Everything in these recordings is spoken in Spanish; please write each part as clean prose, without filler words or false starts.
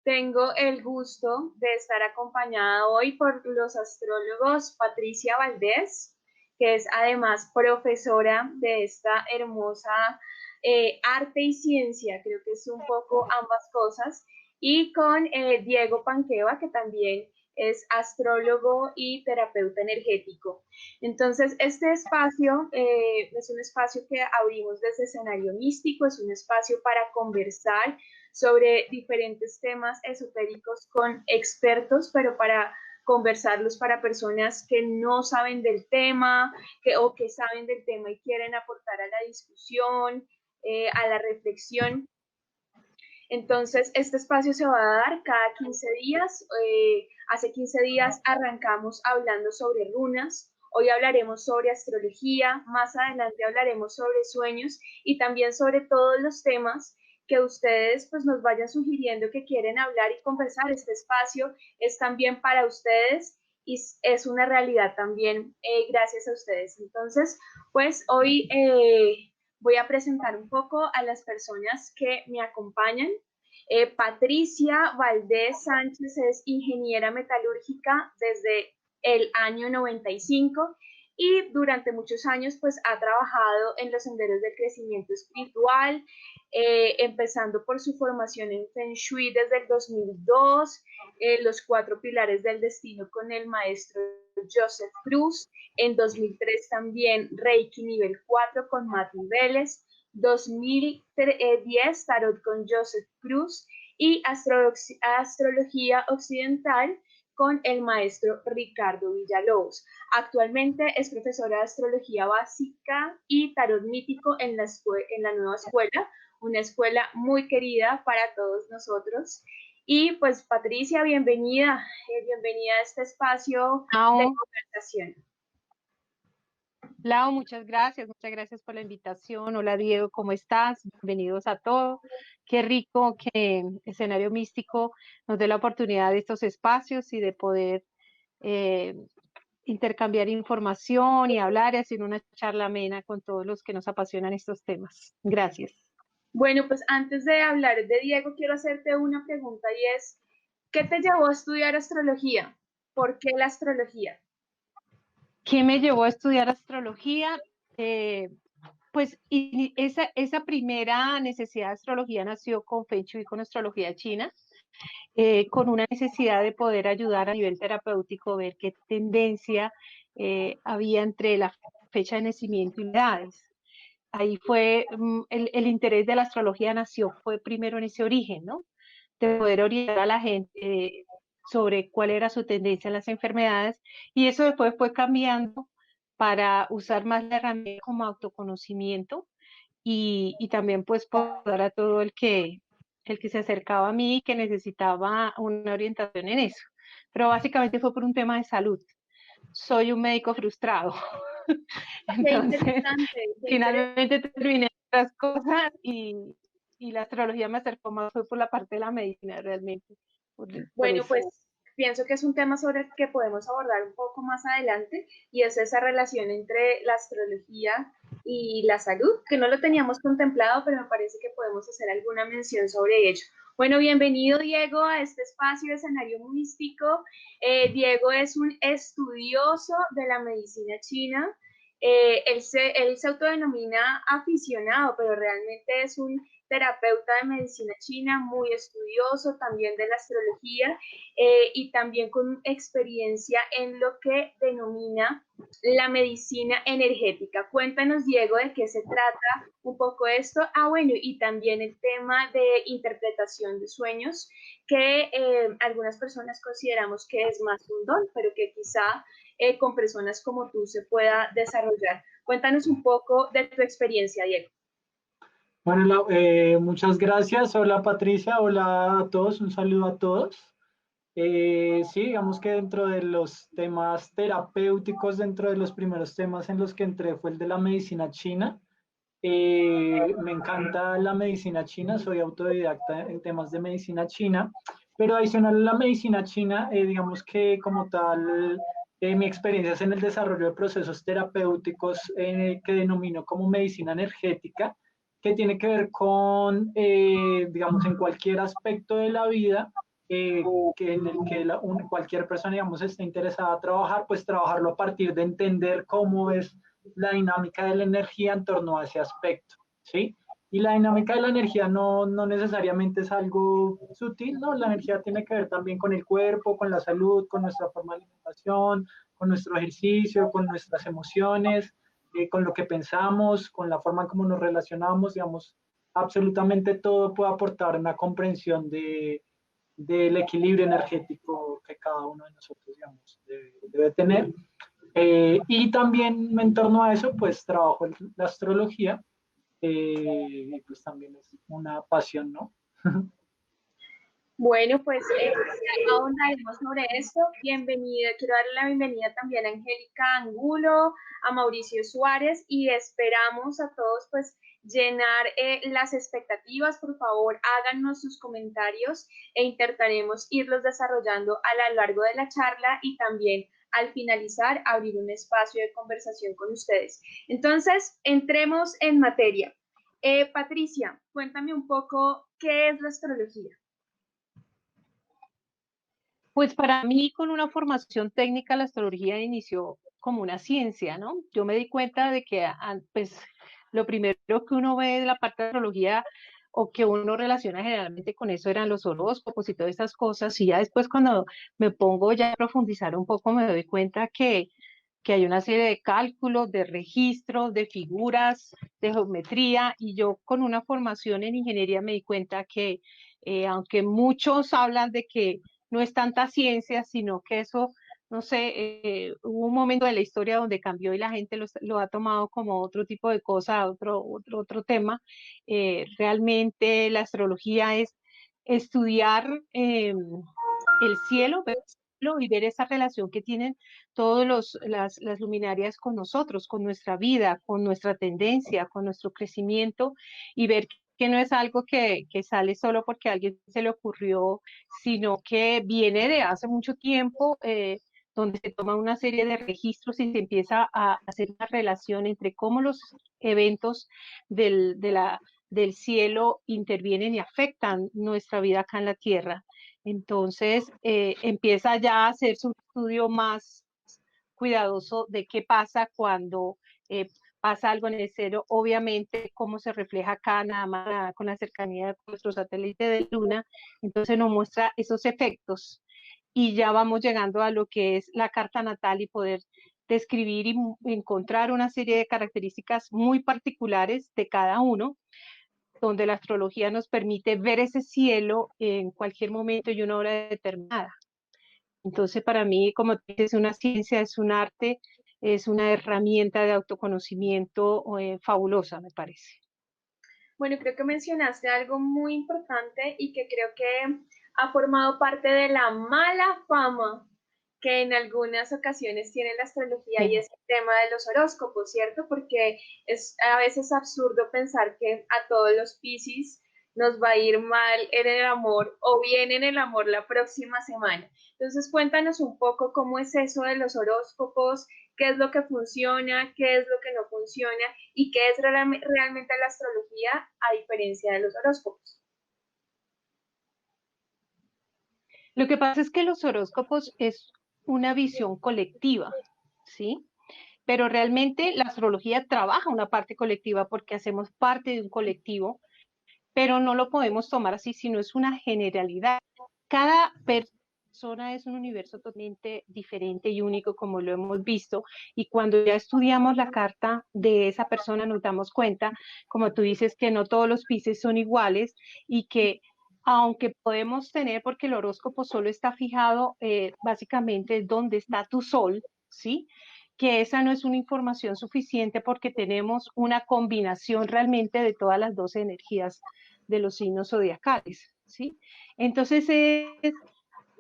Tengo el gusto de estar acompañada hoy por los astrólogos Patricia Valdés, que es además profesora de esta hermosa arte y ciencia, creo que es un poco ambas cosas, y con Diego Panqueva, que también es astrólogo y terapeuta energético. Entonces, este espacio es un espacio que abrimos desde escenario místico, es un espacio para conversar sobre diferentes temas esotéricos con expertos, pero para conversarlos para personas que no saben del tema o que saben del tema y quieren aportar a la discusión, a la reflexión. Entonces, este espacio se va a dar cada 15 días. Hace 15 días arrancamos hablando sobre runas. Hoy hablaremos sobre astrología, más adelante hablaremos sobre sueños y también sobre todos los temas que ustedes pues nos vayan sugiriendo que quieren hablar y conversar. Este espacio es también para ustedes y es una realidad también gracias a ustedes. Entonces, pues hoy voy a presentar un poco a las personas que me acompañan. Patricia Valdés Sánchez es ingeniera metalúrgica desde el año 95 y durante muchos años pues ha trabajado en los senderos del crecimiento espiritual, empezando por su formación en Feng Shui desde el 2002, los 4 pilares del destino con el maestro Joseph Cruz, en 2003 también Reiki nivel 4 con Mati Vélez, 2010 Tarot con Joseph Cruz y Astrología Occidental con el maestro Ricardo Villalobos. Actualmente es profesora de Astrología Básica y Tarot Mítico en la nueva escuela, una escuela muy querida para todos nosotros. Y pues Patricia, bienvenida a este espacio de conversación. Lau, muchas gracias por la invitación. Hola Diego, ¿cómo estás? Bienvenidos a todos. Qué rico que Escenario Místico nos dé la oportunidad de estos espacios y de poder intercambiar información y hablar y hacer una charla amena con todos los que nos apasionan estos temas. Gracias. Bueno, pues antes de hablar de Diego, quiero hacerte una pregunta y es, ¿qué te llevó a estudiar astrología? ¿Por qué la astrología? ¿Qué me llevó a estudiar astrología? Pues esa primera necesidad de astrología nació con Feng Shui, con astrología china, con una necesidad de poder ayudar a nivel terapéutico, ver qué tendencia había entre la fecha de nacimiento y edades. Ahí fue el interés de la astrología nació, fue primero en ese origen, ¿no? De poder orientar a la gente sobre cuál era su tendencia en las enfermedades, y eso después fue cambiando para usar más la herramienta como autoconocimiento y también pues poder a todo el que se acercaba a mí y que necesitaba una orientación en eso. Pero básicamente fue por un tema de salud. Soy un médico frustrado. Entonces, finalmente terminé otras cosas y la astrología me acercó más fue por la parte de la medicina realmente. Bueno, pues pienso que es un tema sobre el que podemos abordar un poco más adelante y es esa relación entre la astrología y la salud, que no lo teníamos contemplado, pero me parece que podemos hacer alguna mención sobre ello. Bueno, bienvenido Diego a este espacio de escenario místico. Diego es un estudioso de la medicina china. Él se autodenomina aficionado, pero realmente es un terapeuta de medicina china, muy estudioso también de la astrología y también con experiencia en lo que denomina la medicina energética. Cuéntanos, Diego, de qué se trata un poco esto. Bueno, y también el tema de interpretación de sueños, que algunas personas consideramos que es más un don, pero que quizá con personas como tú se pueda desarrollar. Cuéntanos un poco de tu experiencia, Diego. Bueno, muchas gracias. Hola Patricia, hola a todos, un saludo a todos. Sí, digamos que dentro de los temas terapéuticos, dentro de los primeros temas en los que entré fue el de la medicina china. Me encanta la medicina china, soy autodidacta en temas de medicina china, pero adicional a la medicina china, digamos que como tal, mi experiencia es en el desarrollo de procesos terapéuticos que denomino como medicina energética, que tiene que ver con, digamos, en cualquier aspecto de la vida, en el que cualquier persona, digamos, esté interesada a trabajar, pues trabajarlo a partir de entender cómo es la dinámica de la energía en torno a ese aspecto, ¿sí? Y la dinámica de la energía no necesariamente es algo sutil, ¿no? La energía tiene que ver también con el cuerpo, con la salud, con nuestra forma de alimentación, con nuestro ejercicio, con nuestras emociones, con lo que pensamos, con la forma en cómo nos relacionamos, digamos, absolutamente todo puede aportar una comprensión del equilibrio energético que cada uno de nosotros, digamos, debe tener. Y también en torno a eso, pues trabajo en la astrología, y pues también es una pasión, ¿no? Bueno, pues ya ahondaremos sobre esto. Bienvenida, quiero darle la bienvenida también a Angélica Angulo, a Mauricio Suárez y esperamos a todos pues llenar las expectativas. Por favor, háganos sus comentarios e intentaremos irlos desarrollando a lo largo de la charla y también al finalizar abrir un espacio de conversación con ustedes. Entonces, entremos en materia. Patricia, cuéntame un poco qué es la astrología. Pues para mí, con una formación técnica, la astrología inició como una ciencia, ¿no? Yo me di cuenta de que, pues, lo primero que uno ve de la parte de astrología o que uno relaciona generalmente con eso eran los horóscopos y todas esas cosas, y ya después cuando me pongo ya a profundizar un poco, me doy cuenta que hay una serie de cálculos, de registros, de figuras, de geometría, y yo con una formación en ingeniería me di cuenta que aunque muchos hablan de que no es tanta ciencia, sino que eso, no sé, hubo un momento de la historia donde cambió y la gente lo ha tomado como otro tipo de cosa, otro tema. Realmente la astrología es estudiar el cielo, ver el cielo y ver esa relación que tienen todas las luminarias con nosotros, con nuestra vida, con nuestra tendencia, con nuestro crecimiento, y ver que no es algo que sale solo porque a alguien se le ocurrió, sino que viene de hace mucho tiempo, donde se toma una serie de registros y se empieza a hacer una relación entre cómo los eventos del cielo intervienen y afectan nuestra vida acá en la Tierra. Entonces, empieza ya a hacerse un estudio más cuidadoso de qué pasa cuando pasa algo en el cielo, obviamente cómo se refleja acá nada más con la cercanía de nuestro satélite de Luna, entonces nos muestra esos efectos y ya vamos llegando a lo que es la carta natal y poder describir y encontrar una serie de características muy particulares de cada uno, donde la astrología nos permite ver ese cielo en cualquier momento y una hora determinada. Entonces, para mí, como es una ciencia, es un arte, es una herramienta de autoconocimiento fabulosa, me parece. Bueno, creo que mencionaste algo muy importante y que creo que ha formado parte de la mala fama que en algunas ocasiones tiene la astrología y Sí. es el tema de los horóscopos, ¿cierto? Porque es a veces absurdo pensar que a todos los Piscis nos va a ir mal en el amor o bien en el amor la próxima semana. Entonces, cuéntanos un poco cómo es eso de los horóscopos, qué es lo que funciona, qué es lo que no funciona y qué es realmente la astrología a diferencia de los horóscopos. Lo que pasa es que los horóscopos es una visión colectiva, ¿sí? Pero realmente la astrología trabaja una parte colectiva porque hacemos parte de un colectivo, pero no lo podemos tomar así, sino es una generalidad. Cada persona es un universo totalmente diferente y único, como lo hemos visto, y cuando ya estudiamos la carta de esa persona nos damos cuenta, como tú dices, que no todos los Piscis son iguales y que aunque podemos tener, porque el horóscopo solo está fijado básicamente donde está tu sol, ¿sí? Que esa no es una información suficiente porque tenemos una combinación realmente de todas las 12 energías de los signos zodiacales, ¿sí? Entonces,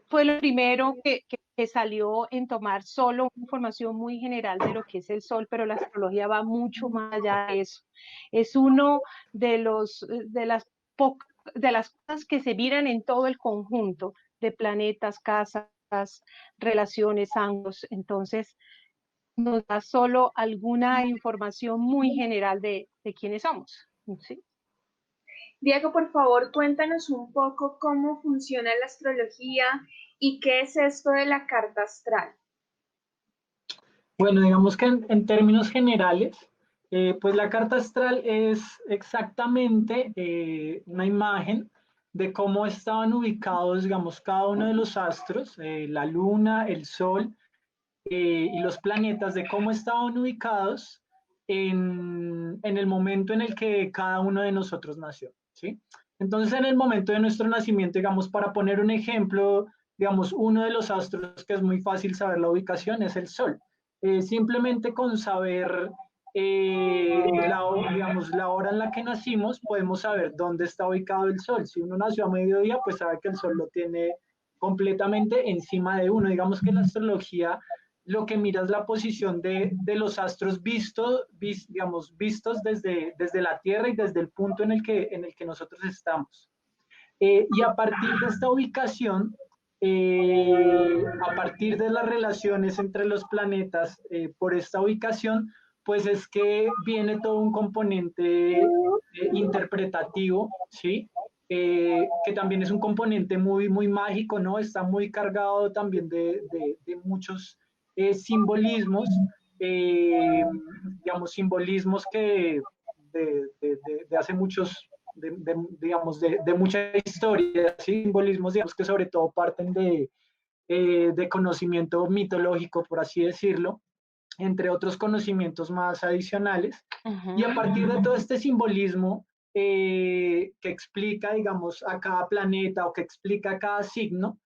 fue lo primero que salió en tomar solo una información muy general de lo que es el Sol, pero la astrología va mucho más allá de eso. Es uno de las cosas que se miran en todo el conjunto de planetas, casas, relaciones, ángulos. Entonces, nos da solo alguna información muy general de quiénes somos, ¿sí? Diego, por favor, cuéntanos un poco cómo funciona la astrología y qué es esto de la carta astral. Bueno, digamos que en términos generales, pues la carta astral es exactamente una imagen de cómo estaban ubicados, digamos, cada uno de los astros, la luna, el sol y los planetas, de cómo estaban ubicados en el momento en el que cada uno de nosotros nació, ¿sí? Entonces, en el momento de nuestro nacimiento, digamos, para poner un ejemplo, digamos, uno de los astros que es muy fácil saber la ubicación es el Sol. Simplemente con saber digamos, la hora en la que nacimos, podemos saber dónde está ubicado el Sol. Si uno nació a mediodía, pues sabe que el Sol lo tiene completamente encima de uno. Digamos que la astrología lo que mira es la posición los astros digamos, vistos desde la Tierra y desde el punto en el que nosotros estamos. Y a partir de esta ubicación, a partir de las relaciones entre los planetas por esta ubicación, pues es que viene todo un componente interpretativo, ¿sí? Que también es un componente muy, muy mágico, ¿no? Está muy cargado también de muchos simbolismos, eh, digamos, simbolismos que de hace muchos, digamos, de mucha historia, ¿sí? Simbolismos, digamos, que sobre todo parten de conocimiento mitológico, por así decirlo, entre otros conocimientos más adicionales. Y a partir de todo este simbolismo que explica, digamos, a cada planeta o que explica a cada signo,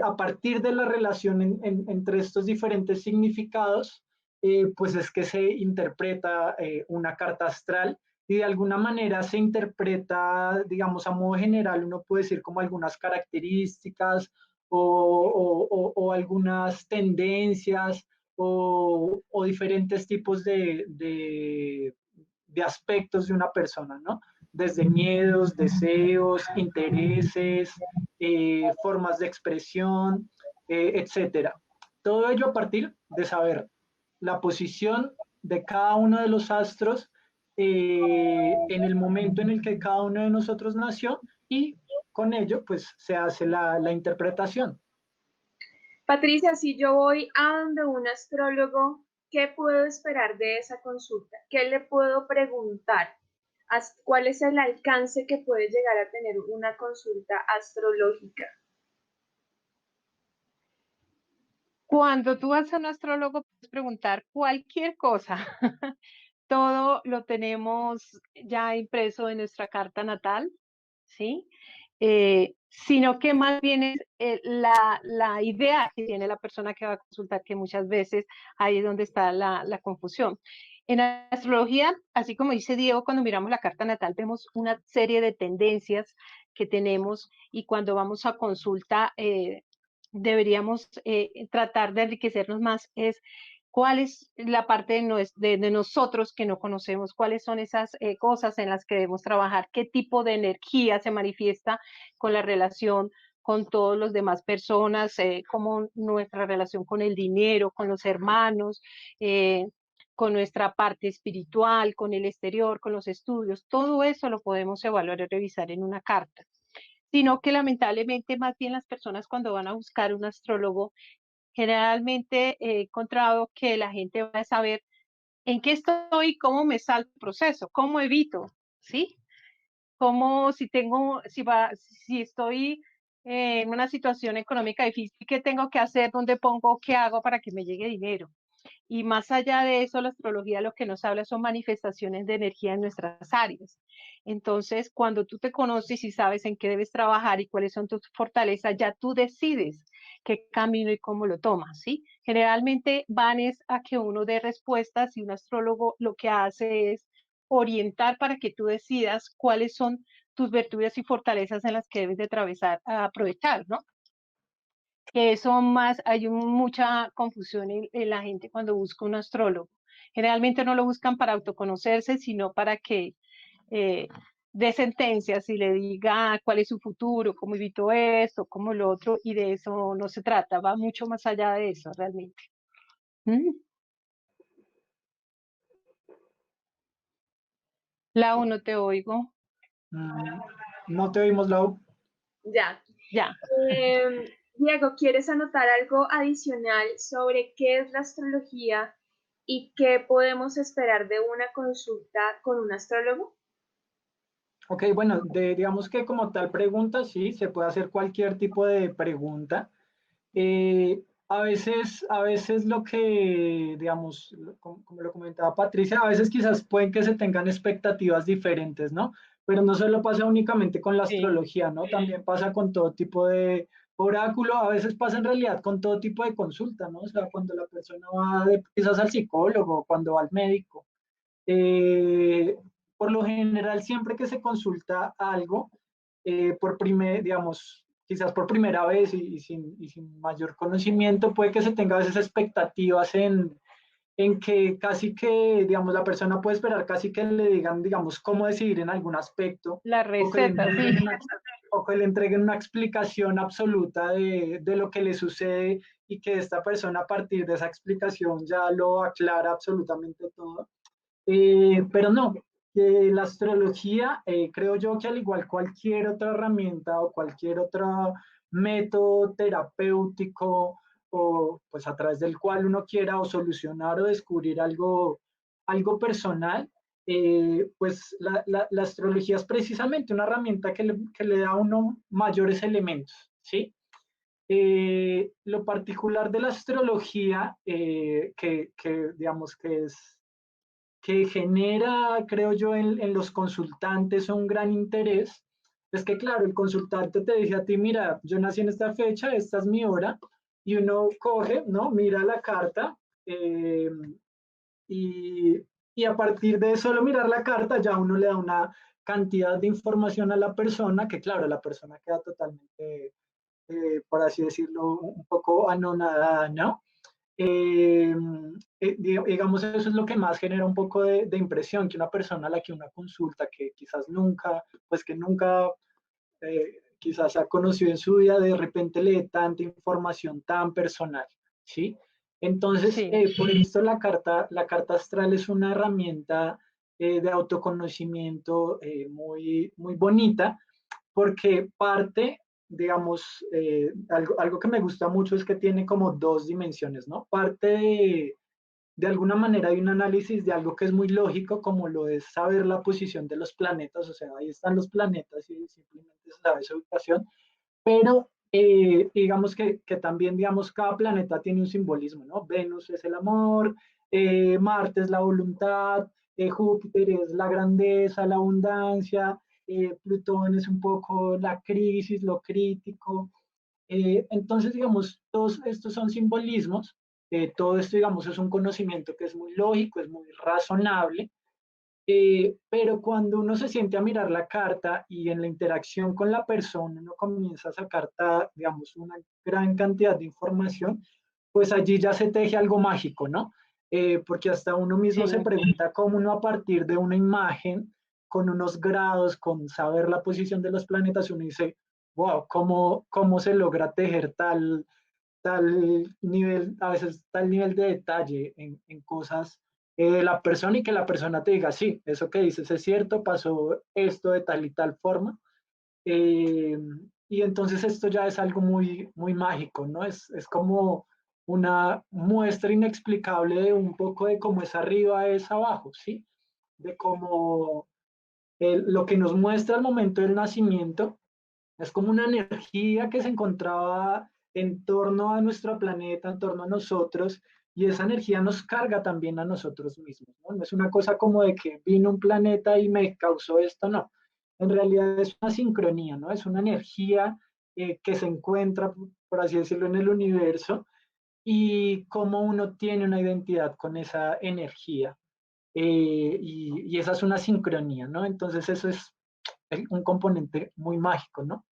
a partir de la relación entre estos diferentes significados, pues es que se interpreta una carta astral y de alguna manera se interpreta, digamos, a modo general, uno puede decir como algunas características o algunas tendencias o diferentes tipos de aspectos de una persona, ¿no? Desde miedos, deseos, intereses, formas de expresión, etcétera. Todo ello a partir de saber la posición de cada uno de los astros en el momento en el que cada uno de nosotros nació y con ello pues se hace la interpretación. Patricia, si yo voy a donde un astrólogo, ¿qué puedo esperar de esa consulta? ¿Qué le puedo preguntar? ¿Cuál es el alcance que puede llegar a tener una consulta astrológica? Cuando tú vas a un astrólogo, puedes preguntar cualquier cosa. Todo lo tenemos ya impreso en nuestra carta natal, ¿sí? Sino que más bien es la idea que tiene la persona que va a consultar, que muchas veces ahí es donde está la confusión. En astrología, así como dice Diego, cuando miramos la carta natal vemos una serie de tendencias que tenemos y cuando vamos a consulta deberíamos tratar de enriquecernos más es cuál es la parte de nosotros que no conocemos, cuáles son esas cosas en las que debemos trabajar, qué tipo de energía se manifiesta con la relación con todas las demás personas, como nuestra relación con el dinero, con los hermanos, con nuestra parte espiritual, con el exterior, con los estudios, todo eso lo podemos evaluar y revisar en una carta. Sino que lamentablemente más bien las personas cuando van a buscar un astrólogo, generalmente he encontrado que la gente va a saber en qué estoy, cómo me salto el proceso, cómo evito, ¿sí? Cómo si estoy en una situación económica difícil, ¿qué tengo que hacer? ¿Dónde pongo? ¿Qué hago para que me llegue dinero? Y más allá de eso, la astrología lo que nos habla son manifestaciones de energía en nuestras áreas. Entonces, cuando tú te conoces y sabes en qué debes trabajar y cuáles son tus fortalezas, ya tú decides qué camino y cómo lo tomas, ¿sí? Generalmente van es a que uno dé respuestas y un astrólogo lo que hace es orientar para que tú decidas cuáles son tus virtudes y fortalezas en las que debes de atravesar, aprovechar, ¿no? Que eso más, hay mucha confusión en la gente cuando busca un astrólogo. Generalmente no lo buscan para autoconocerse, sino para que eh, dé sentencias y le diga cuál es su futuro, cómo evitó esto, cómo lo otro, y de eso no se trata, va mucho más allá de eso realmente. ¿Mm? Lau, no te oigo. Mm, no te oímos, Lau. Ya. Ya. Diego, ¿quieres anotar algo adicional sobre qué es la astrología y qué podemos esperar de una consulta con un astrólogo? Ok, bueno, digamos que como tal pregunta, sí, se puede hacer cualquier tipo de pregunta. A veces lo que, digamos, como lo comentaba Patricia, a veces quizás pueden que se tengan expectativas diferentes, ¿no? Pero no solo pasa únicamente con la Sí, astrología, ¿no? También pasa con todo tipo de oráculo, a veces pasa en realidad con todo tipo de consulta, ¿no? O sea, cuando la persona va quizás al psicólogo, cuando va al médico. Eh, por lo general, siempre que se consulta algo, digamos, quizás por primera vez y sin mayor conocimiento, puede que se tenga a veces expectativas en que casi que, digamos, la persona puede esperar casi que le digan, digamos, cómo decidir en algún aspecto, la o que le receta, sí. entreguen una explicación absoluta de lo que le sucede y que esta persona a partir de esa explicación ya lo aclara absolutamente todo. Pero no, la astrología, creo yo que al igual cualquier otra herramienta o cualquier otro método terapéutico o pues a través del cual uno quiera o solucionar o descubrir algo personal, pues la astrología es precisamente una herramienta que le da a uno mayores elementos, ¿sí? Lo particular de la astrología, digamos que genera, creo yo, en los consultantes un gran interés, es que, claro, el consultante te dice a ti, mira, yo nací en esta fecha, esta es mi hora, y uno coge, ¿no? Mira la carta, eh, y, y a partir de solo mirar la carta, ya uno le da una cantidad de información a la persona, que claro, la persona queda totalmente, por así decirlo, un poco anonadada, ¿no? Eh, digamos, eso es lo que más genera un poco de impresión, que una persona a la que una consulta, que quizás nunca, pues que nunca quizás ha conocido en su vida, de repente le dé tanta información tan personal, ¿sí? Entonces, Sí, por esto la carta astral es una herramienta de autoconocimiento muy, muy bonita, porque parte, digamos, algo que me gusta mucho es que tiene como dos dimensiones, ¿no? Parte de alguna manera hay un análisis de algo que es muy lógico, como lo es saber la posición de los planetas, o sea, ahí están los planetas y simplemente se sabe su ubicación, pero digamos que también, digamos, cada planeta tiene un simbolismo, ¿no? Venus es el amor, Marte es la voluntad, Júpiter es la grandeza, la abundancia, Plutón es un poco la crisis, lo crítico. Entonces, digamos, todos estos son simbolismos, todo esto, digamos, es un conocimiento que es muy lógico, es muy razonable, pero cuando uno se siente a mirar la carta y en la interacción con la persona uno comienza a sacar, digamos, una gran cantidad de información, pues allí ya se teje algo mágico, ¿no? Porque hasta uno mismo se sí. pregunta cómo uno a partir de una imagen, con unos grados, con saber la posición de los planetas, uno dice, wow, ¿cómo se logra tejer tal nivel, a veces tal nivel de detalle en cosas de la persona y que la persona te diga, sí, eso que dices es cierto, pasó esto de tal y tal forma. Eh, y entonces esto ya es algo muy, muy mágico, ¿no? Es como una muestra inexplicable de un poco de cómo es arriba es abajo, ¿sí? De cómo lo que nos muestra al momento del nacimiento es como una energía que se encontraba en torno a nuestro planeta, en torno a nosotros, y esa energía nos carga también a nosotros mismos, ¿no? No es una cosa como de que vino un planeta y me causó esto, no. En realidad es una sincronía, ¿no? Es una energía que se encuentra, por así decirlo, en el universo y cómo uno tiene una identidad con esa energía. Y esa es una sincronía, ¿no? Entonces eso es un componente muy mágico, ¿no?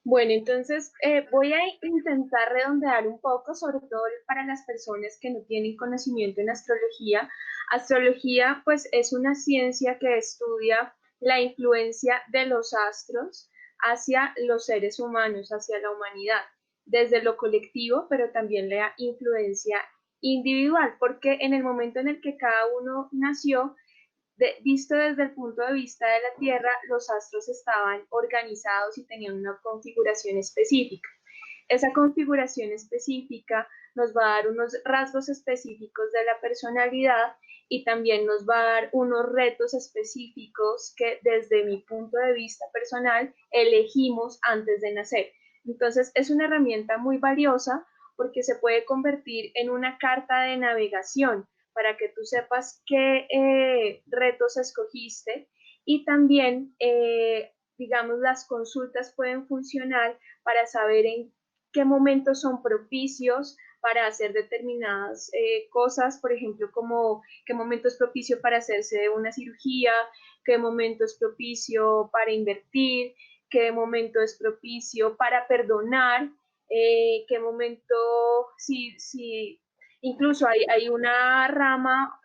Bueno, entonces voy a intentar redondear un poco, sobre todo para las personas que no tienen conocimiento en astrología. Astrología, pues, es una ciencia que estudia la influencia de los astros hacia los seres humanos, hacia la humanidad, desde lo colectivo, pero también la influencia individual, porque en el momento en el que cada uno nació, visto desde el punto de vista de la Tierra, los astros estaban organizados y tenían una configuración específica. Esa configuración específica nos va a dar unos rasgos específicos de la personalidad y también nos va a dar unos retos específicos que desde mi punto de vista personal elegimos antes de nacer. Entonces es una herramienta muy valiosa porque se puede convertir en una carta de navegación para que tú sepas qué retos escogiste y también, digamos, las consultas pueden funcionar para saber en qué momentos son propicios para hacer determinadas cosas, por ejemplo, como qué momento es propicio para hacerse una cirugía, qué momento es propicio para invertir, qué momento es propicio para perdonar, qué momento, si incluso hay una rama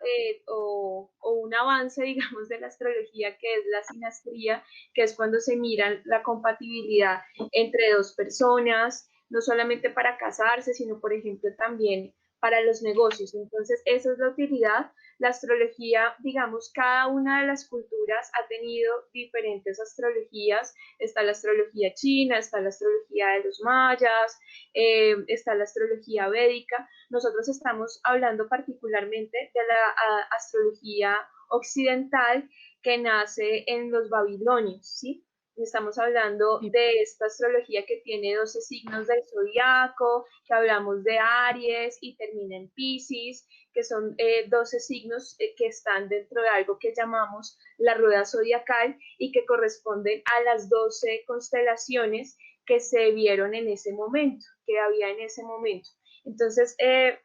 o un avance, digamos, de la astrología que es la sinastría, que es cuando se mira la compatibilidad entre dos personas, no solamente para casarse, sino, por ejemplo, también para los negocios. Entonces, esa es la utilidad. La astrología, digamos, cada una de las culturas ha tenido diferentes astrologías. Está la astrología china, está la astrología de los mayas, está la astrología védica. Nosotros estamos hablando particularmente de la astrología occidental que nace en los babilonios, ¿sí? Estamos hablando de esta astrología que tiene 12 signos del zodiaco, que hablamos de Aries y termina en Piscis, que son 12 signos que están dentro de algo que llamamos la rueda zodiacal y que corresponden a las 12 constelaciones que se vieron en ese momento, que había en ese momento. Entonces,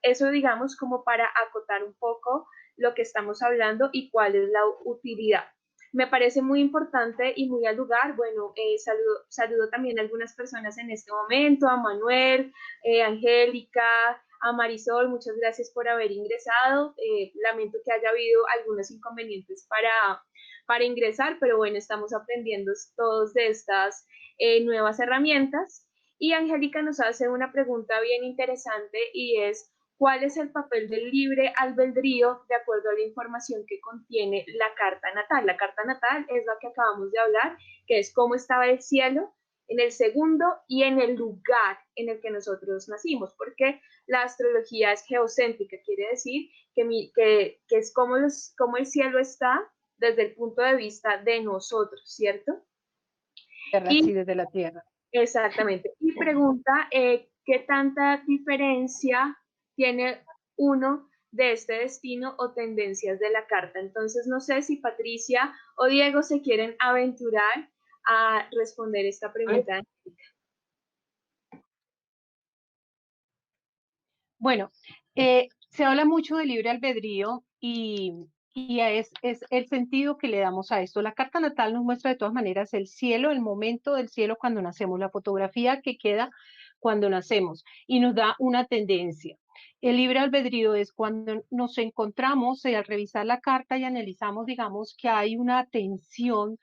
eso digamos como para acotar un poco lo que estamos hablando y cuál es la utilidad. Me parece muy importante y muy al lugar. Bueno, saludo también a algunas personas en este momento, a Manuel, Angélica, a Marisol, muchas gracias por haber ingresado. Lamento que haya habido algunos inconvenientes para ingresar, pero bueno, estamos aprendiendo todos de estas nuevas herramientas. Y Angélica nos hace una pregunta bien interesante y es, ¿cuál es el papel del libre albedrío de acuerdo a la información que contiene la carta natal? La carta natal es la que acabamos de hablar, que es cómo estaba el cielo en el segundo y en el lugar en el que nosotros nacimos, porque la astrología es geocéntrica, quiere decir que es como el cielo está desde el punto de vista de nosotros, ¿cierto? Sí, desde la Tierra. Exactamente. Y pregunta, ¿qué tanta diferencia tiene uno de este destino o tendencias de la carta? Entonces, no sé si Patricia o Diego se quieren aventurar a responder esta pregunta. Bueno, se habla mucho de libre albedrío y es el sentido que le damos a esto. La carta natal nos muestra de todas maneras el cielo, el momento del cielo cuando nacemos, la fotografía que queda cuando nacemos y nos da una tendencia. El libre albedrío es cuando nos encontramos al revisar la carta y analizamos, digamos, que hay una tensión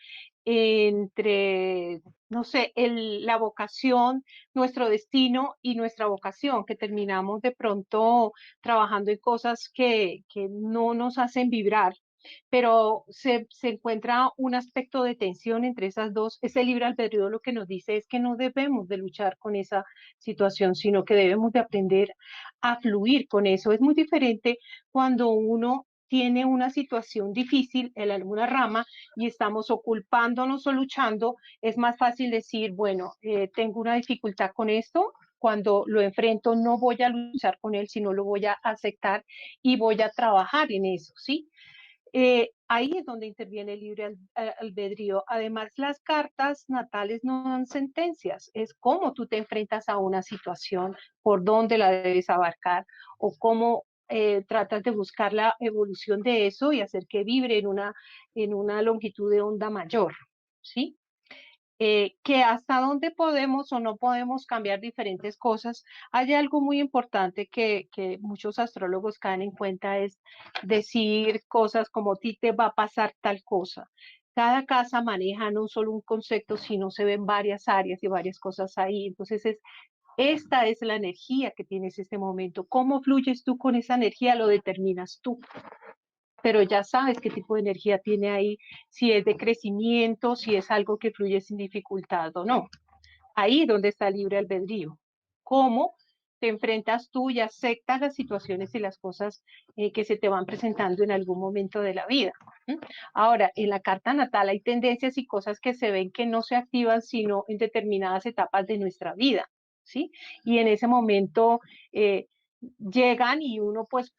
entre, no sé, la vocación, nuestro destino y nuestra vocación, que terminamos de pronto trabajando en cosas que no nos hacen vibrar, pero se encuentra un aspecto de tensión entre esas dos. Ese libre albedrío lo que nos dice es que no debemos de luchar con esa situación, sino que debemos de aprender a fluir con eso. Es muy diferente cuando uno tiene una situación difícil en alguna rama y estamos ocupándonos o luchando, es más fácil decir, bueno, tengo una dificultad con esto, cuando lo enfrento no voy a luchar con él, sino lo voy a aceptar y voy a trabajar en eso, ¿sí? Ahí es donde interviene el libre albedrío. Además, las cartas natales no dan sentencias, es cómo tú te enfrentas a una situación, por dónde la debes abarcar o cómo tratas de buscar la evolución de eso y hacer que vibre en una longitud de onda mayor, ¿sí? Que hasta dónde podemos o no podemos cambiar diferentes cosas. Hay algo muy importante que muchos astrólogos caen en cuenta, es decir cosas como a ti te va a pasar tal cosa. Cada casa maneja no solo un concepto, sino se ven varias áreas y varias cosas ahí. Entonces, esta es la energía que tienes en este momento. ¿Cómo fluyes tú con esa energía? Lo determinas tú. pero ya sabes qué tipo de energía tiene ahí, si es de crecimiento, si es algo que fluye sin dificultad o no. Ahí donde está el libre albedrío. ¿Cómo te enfrentas tú y aceptas las situaciones y las cosas que se te van presentando en algún momento de la vida? Ahora, en la carta natal hay tendencias y cosas que se ven que no se activan sino en determinadas etapas de nuestra vida, ¿sí? Y en ese momento llegan y uno pues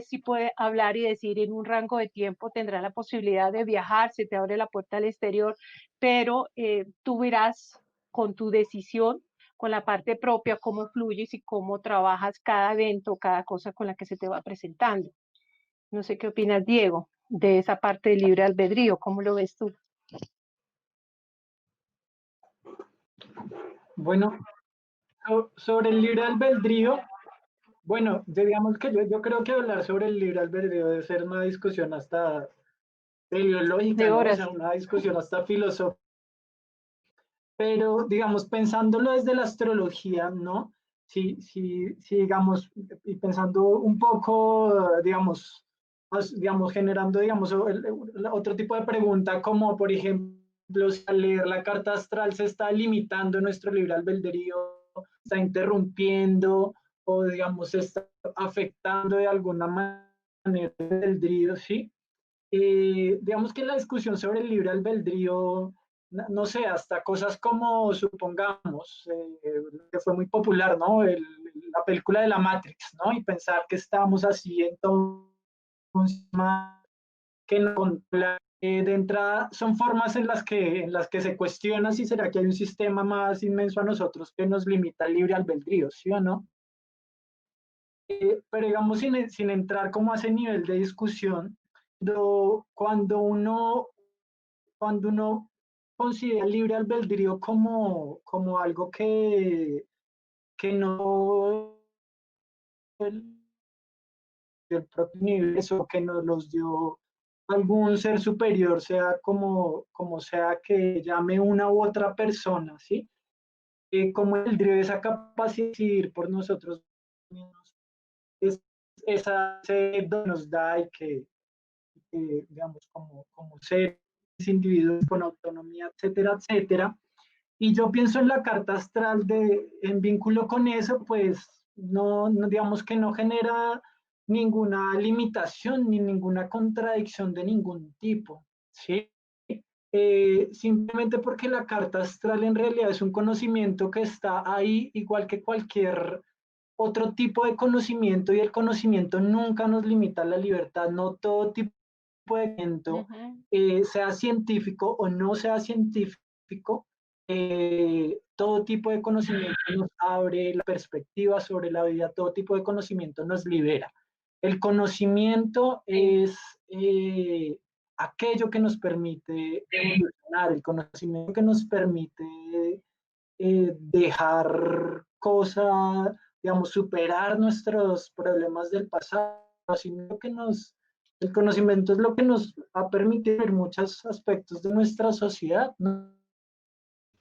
sí puede hablar y decir en un rango de tiempo tendrá la posibilidad de viajar, se te abre la puerta al exterior, pero tú verás con tu decisión, con la parte propia, cómo fluyes y cómo trabajas cada evento, cada cosa con la que se te va presentando. No sé qué opinas, Diego, de esa parte del libre albedrío, ¿cómo lo ves tú? Bueno, sobre el libre albedrío, bueno, digamos que yo creo que hablar sobre el libre albedrío debe ser una discusión hasta teleológica, De ¿no? O horas. sea, una discusión hasta filosófica. Pero, digamos, pensándolo desde la astrología, ¿no? Si digamos, y pensando un poco, digamos, generando, digamos, otro tipo de pregunta, como por ejemplo, si al leer la carta astral se está limitando nuestro libre albedrío, está interrumpiendo, o digamos, se está afectando de alguna manera el albedrío, ¿sí? Digamos que la discusión sobre el libre albedrío, no sé, hasta cosas como, supongamos, que fue muy popular, ¿no? La película de la Matrix, ¿no? Y pensar que estábamos así en todo un sistema que no controla. De entrada, son formas en las que se cuestiona si será que hay un sistema más inmenso a nosotros que nos limita el libre albedrío, ¿sí o no? Pero digamos, sin entrar como a ese nivel de discusión, cuando uno considera el libre albedrío como algo que no el propio universo, que nos los dio algún ser superior, sea como sea que llame una u otra persona, ¿sí? Como el albedrío, esa capacidad de decidir por nosotros mismos, es esa sed que nos da y digamos, como seres individuos con autonomía, etcétera, etcétera. Y yo pienso en la carta astral en vínculo con eso, pues no digamos que no genera ninguna limitación ni ninguna contradicción de ningún tipo, ¿sí? Simplemente porque la carta astral en realidad es un conocimiento que está ahí igual que cualquier otro tipo de conocimiento, y el conocimiento nunca nos limita la libertad, no todo tipo de conocimiento, sea científico o no sea científico, todo tipo de conocimiento nos abre la perspectiva sobre la vida, todo tipo de conocimiento nos libera. El conocimiento es aquello que nos permite evolucionar, el conocimiento que nos permite dejar cosas, digamos, superar nuestros problemas del pasado, sino que el conocimiento es lo que nos ha permitido ver muchos aspectos de nuestra sociedad, ¿no?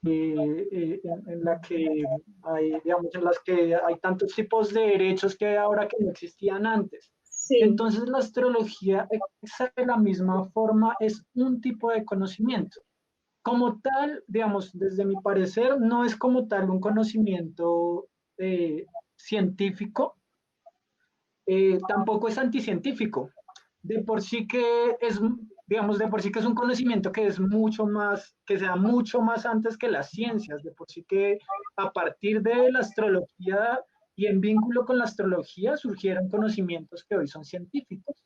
En la que hay, digamos, en las que hay tantos tipos de derechos que hay ahora que no existían antes. Sí. Entonces la astrología, de la misma forma, es un tipo de conocimiento. Como tal, digamos, desde mi parecer, no es como tal un conocimiento científico, tampoco es anticientífico. De por sí que es, digamos, de por sí que es un conocimiento que es mucho más, que sea mucho más antes que las ciencias, de por sí que a partir de la astrología y en vínculo con la astrología surgieron conocimientos que hoy son científicos.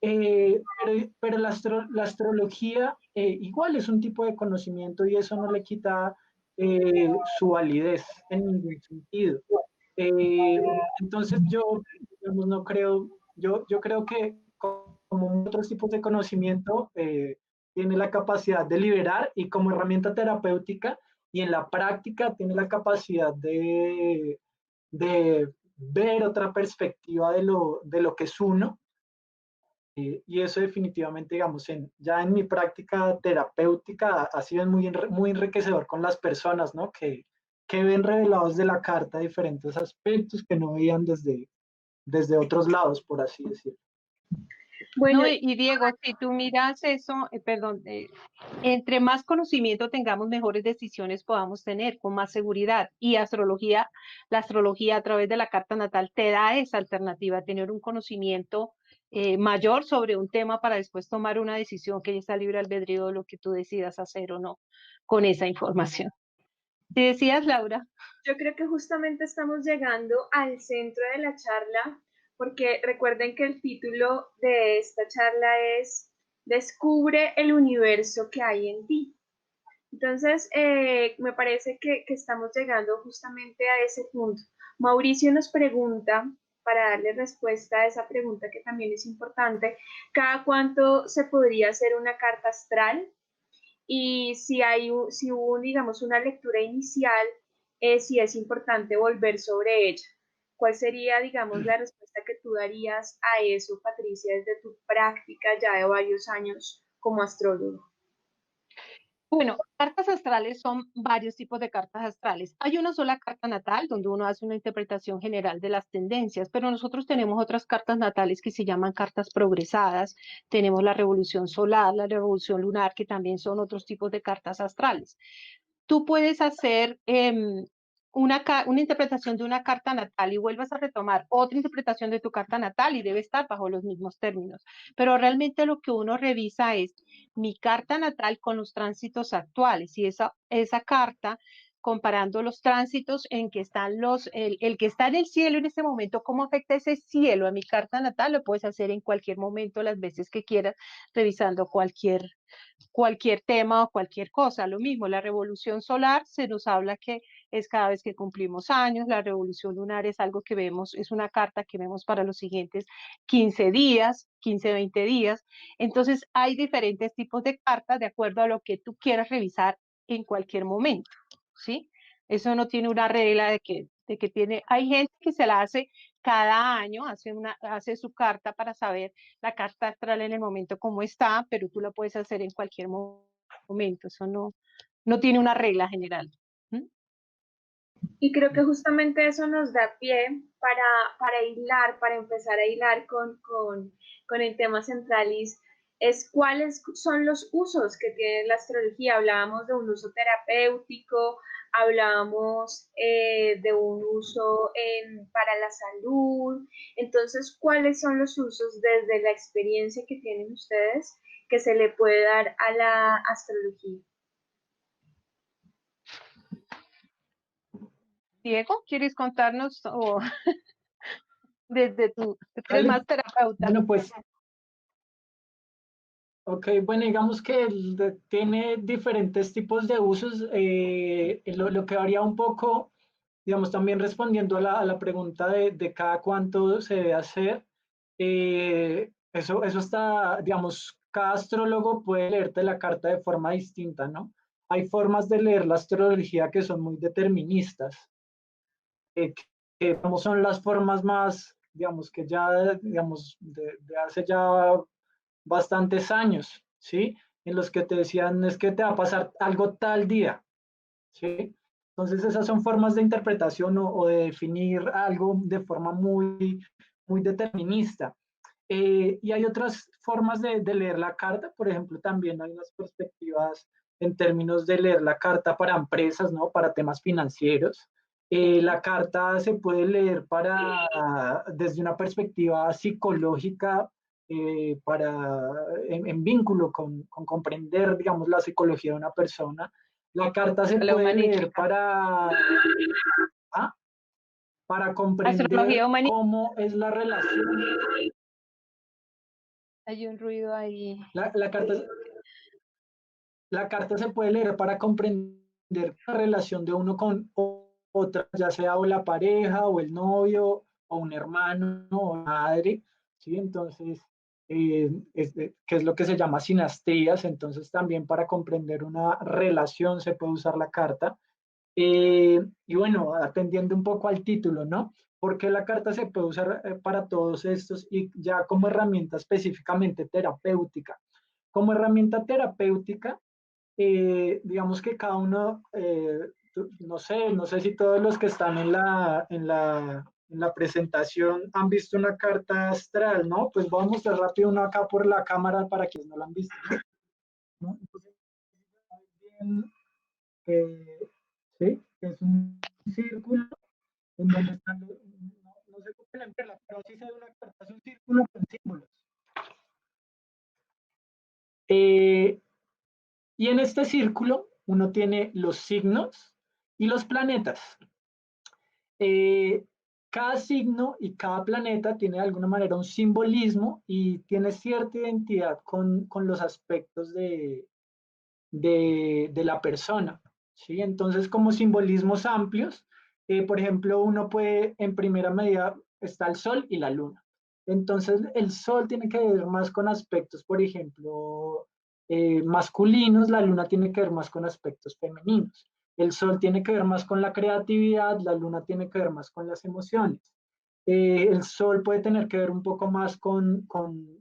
Pero la astrología igual es un tipo de conocimiento y eso no le quita su validez en ningún sentido. Eh, entonces digamos, no creo, yo creo que como otros tipos de conocimiento tiene la capacidad de liberar, y como herramienta terapéutica y en la práctica tiene la capacidad de ver otra perspectiva de lo que es uno. Y eso definitivamente, digamos, ya en mi práctica terapéutica ha sido muy enriquecedor con las personas, ¿no? Que ven revelados de la carta diferentes aspectos que no veían desde otros lados, por así decirlo. Bueno, No, y Diego, si tú miras eso, perdón, entre más conocimiento tengamos, mejores decisiones podamos tener con más seguridad. Y astrología, la astrología a través de la carta natal te da esa alternativa, tener un conocimiento mayor sobre un tema para después tomar una decisión que ya está libre albedrío de lo que tú decidas hacer o no con esa información. ¿Te decías, Laura? yo creo que justamente estamos llegando al centro de la charla, porque recuerden que el título de esta charla es Descubre el universo que hay en ti. Entonces, me parece que estamos llegando justamente a ese punto. Mauricio nos pregunta, para darle respuesta a esa pregunta que también es importante, ¿cada cuánto se podría hacer una carta astral? Y si hubo, digamos, una lectura inicial, si es importante volver sobre ella. ¿Cuál sería, digamos, la respuesta que tú darías a eso, Patricia, desde tu práctica ya de varios años como astrólogo? Bueno, cartas astrales son varios tipos de cartas astrales. Hay una sola carta natal donde uno hace una interpretación general de las tendencias, pero nosotros tenemos otras cartas natales que se llaman cartas progresadas. Tenemos la revolución solar, la revolución lunar, que también son otros tipos de cartas astrales. Tú puedes hacer una interpretación de una carta natal y vuelvas a retomar otra interpretación de tu carta natal y debe estar bajo los mismos términos. Pero realmente lo que uno revisa es mi carta natal con los tránsitos actuales y esa carta comparando los tránsitos en que están el que está en el cielo en ese momento, cómo afecta ese cielo a mi carta natal, lo puedes hacer en cualquier momento, las veces que quieras, revisando cualquier tema o cualquier cosa. Lo mismo, la revolución solar se nos habla que es cada vez que cumplimos años, la revolución lunar es algo que vemos, es una carta que vemos para los siguientes 15 días, 15, 20 días. Entonces hay diferentes tipos de cartas de acuerdo a lo que tú quieras revisar en cualquier momento, ¿sí? Eso no tiene una regla de que tiene, hay gente que se la hace cada año, hace su carta para saber la carta astral en el momento como está, pero tú la puedes hacer en cualquier momento, eso no tiene una regla general. ¿Mm? Y creo que justamente eso nos da pie para hilar, para empezar a hilar con el tema central y es cuáles son los usos que tiene la astrología. Hablábamos de un uso terapéutico, hablábamos de un uso para la salud. Entonces, ¿cuáles son los usos desde la experiencia que tienen ustedes que se le puede dar a la astrología? Diego, ¿quieres contarnos o desde tú eres Vale. más terapeuta? Bueno, pues, ok, bueno, digamos que tiene diferentes tipos de usos. Lo que varía un poco, digamos, también respondiendo a la pregunta de cada cuánto se debe hacer, eso está, digamos, cada astrólogo puede leerte la carta de forma distinta, ¿no? Hay formas de leer la astrología que son muy deterministas, digamos, son las formas más, digamos, que ya, digamos, de hace ya bastantes años, ¿sí? En los que te decían es que te va a pasar algo tal día, ¿sí? Entonces esas son formas de interpretación o de definir algo de forma muy determinista. Y hay otras formas de leer la carta, por ejemplo, también hay unas perspectivas en términos de leer la carta para empresas, ¿no? Para temas financieros. La carta se puede leer desde una perspectiva psicológica, en vínculo con comprender, digamos, la psicología de una persona. La carta se La puede leer humanística. ¿ah? Para comprender Astrología humanística. cómo es la relación. Hay un ruido ahí. La, la carta, la carta se puede leer para comprender la relación de uno con otra, ya sea o la pareja, o el novio, o un hermano, o madre, ¿sí? Entonces, que es lo que se llama sinastrías, entonces también para comprender una relación se puede usar la carta. Y bueno, atendiendo un poco al título, ¿no? Porque la carta se puede usar para todos estos y ya como herramienta específicamente terapéutica. Como herramienta terapéutica, digamos que cada uno, no sé si todos los que están en la presentación han visto una carta astral, ¿no? Pues voy a mostrar rápido una acá por la cámara para quienes no la han visto, ¿no? Entonces, bien, ¿sí? Es un círculo en donde están los, no sé cómo verla, pero así se ve una carta, es un círculo con símbolos. Y en este círculo uno tiene los signos y los planetas. Cada signo y cada planeta tiene de alguna manera un simbolismo y tiene cierta identidad con los aspectos de la persona, ¿sí? Entonces, como simbolismos amplios, por ejemplo, uno puede, en primera medida, está el Sol y la Luna. Entonces, el Sol tiene que ver más con aspectos, por ejemplo, masculinos, la Luna tiene que ver más con aspectos femeninos. El Sol tiene que ver más con la creatividad, la Luna tiene que ver más con las emociones. El Sol puede tener que ver un poco más con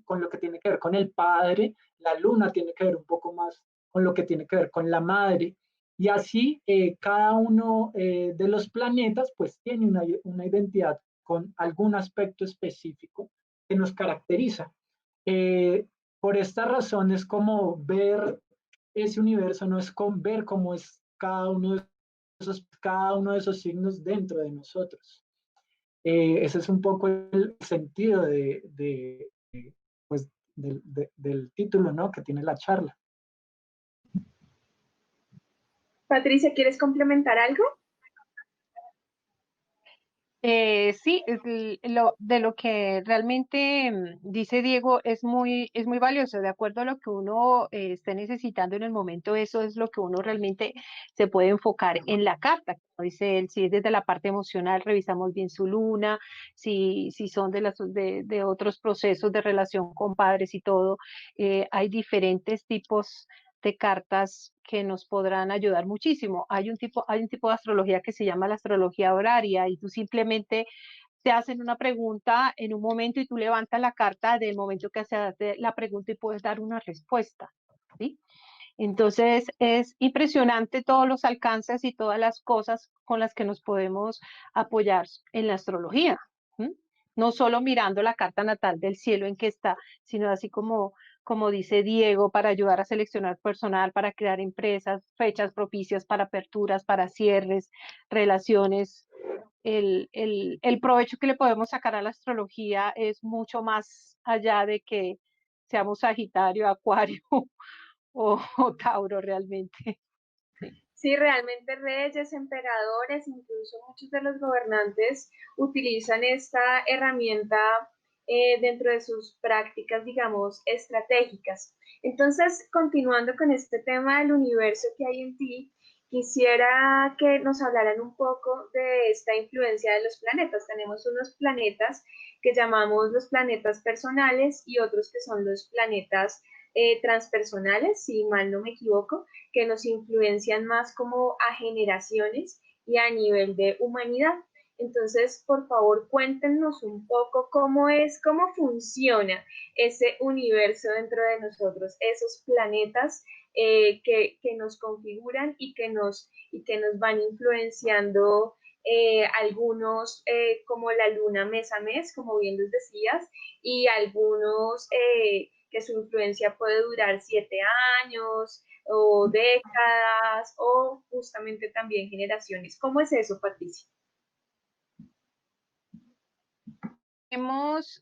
lo que tiene que ver con el padre, la Luna tiene que ver un poco más con lo que tiene que ver con la madre. Y así cada uno de los planetas pues tiene una identidad con algún aspecto específico que nos caracteriza. Por esta razón es como ver ese universo, no es con ver cómo es cada uno de esos signos dentro de nosotros. Ese es un poco el sentido pues, del título, ¿no?, que tiene la charla. Patricia, ¿quieres complementar algo? Sí, de lo que realmente dice Diego es muy valioso. De acuerdo a lo que uno esté necesitando en el momento, eso es lo que uno realmente se puede enfocar en la carta. Como dice él, si es desde la parte emocional, revisamos bien su luna, si son de otros procesos de relación con padres y todo. Hay diferentes tipos de cartas que nos podrán ayudar muchísimo. Hay un tipo de astrología que se llama la astrología horaria y tú simplemente te hacen una pregunta en un momento y tú levantas la carta del momento que se hace la pregunta y puedes dar una respuesta, ¿sí? Entonces es impresionante todos los alcances y todas las cosas con las que nos podemos apoyar en la astrología. ¿Sí? No solo mirando la carta natal del cielo en que está, sino así como dice Diego, para ayudar a seleccionar personal, para crear empresas, fechas propicias para aperturas, para cierres, relaciones. El provecho que le podemos sacar a la astrología es mucho más allá de que seamos Sagitario, Acuario o Tauro realmente. Sí, realmente reyes, emperadores, incluso muchos de los gobernantes utilizan esta herramienta dentro de sus prácticas, digamos, estratégicas. Entonces, continuando con este tema del universo que hay en ti, quisiera que nos hablaran un poco de esta influencia de los planetas. Tenemos unos planetas que llamamos los planetas personales y otros que son los planetas transpersonales, si mal no me equivoco, que nos influencian más como a generaciones y a nivel de humanidad. Entonces, por favor, cuéntenos un poco cómo funciona ese universo dentro de nosotros, esos planetas que nos configuran y que nos van influenciando algunos como la luna mes a mes, como bien les decías, y algunos que su influencia puede durar 7 años o décadas o justamente también generaciones. ¿Cómo es eso, Patricia? Tenemos,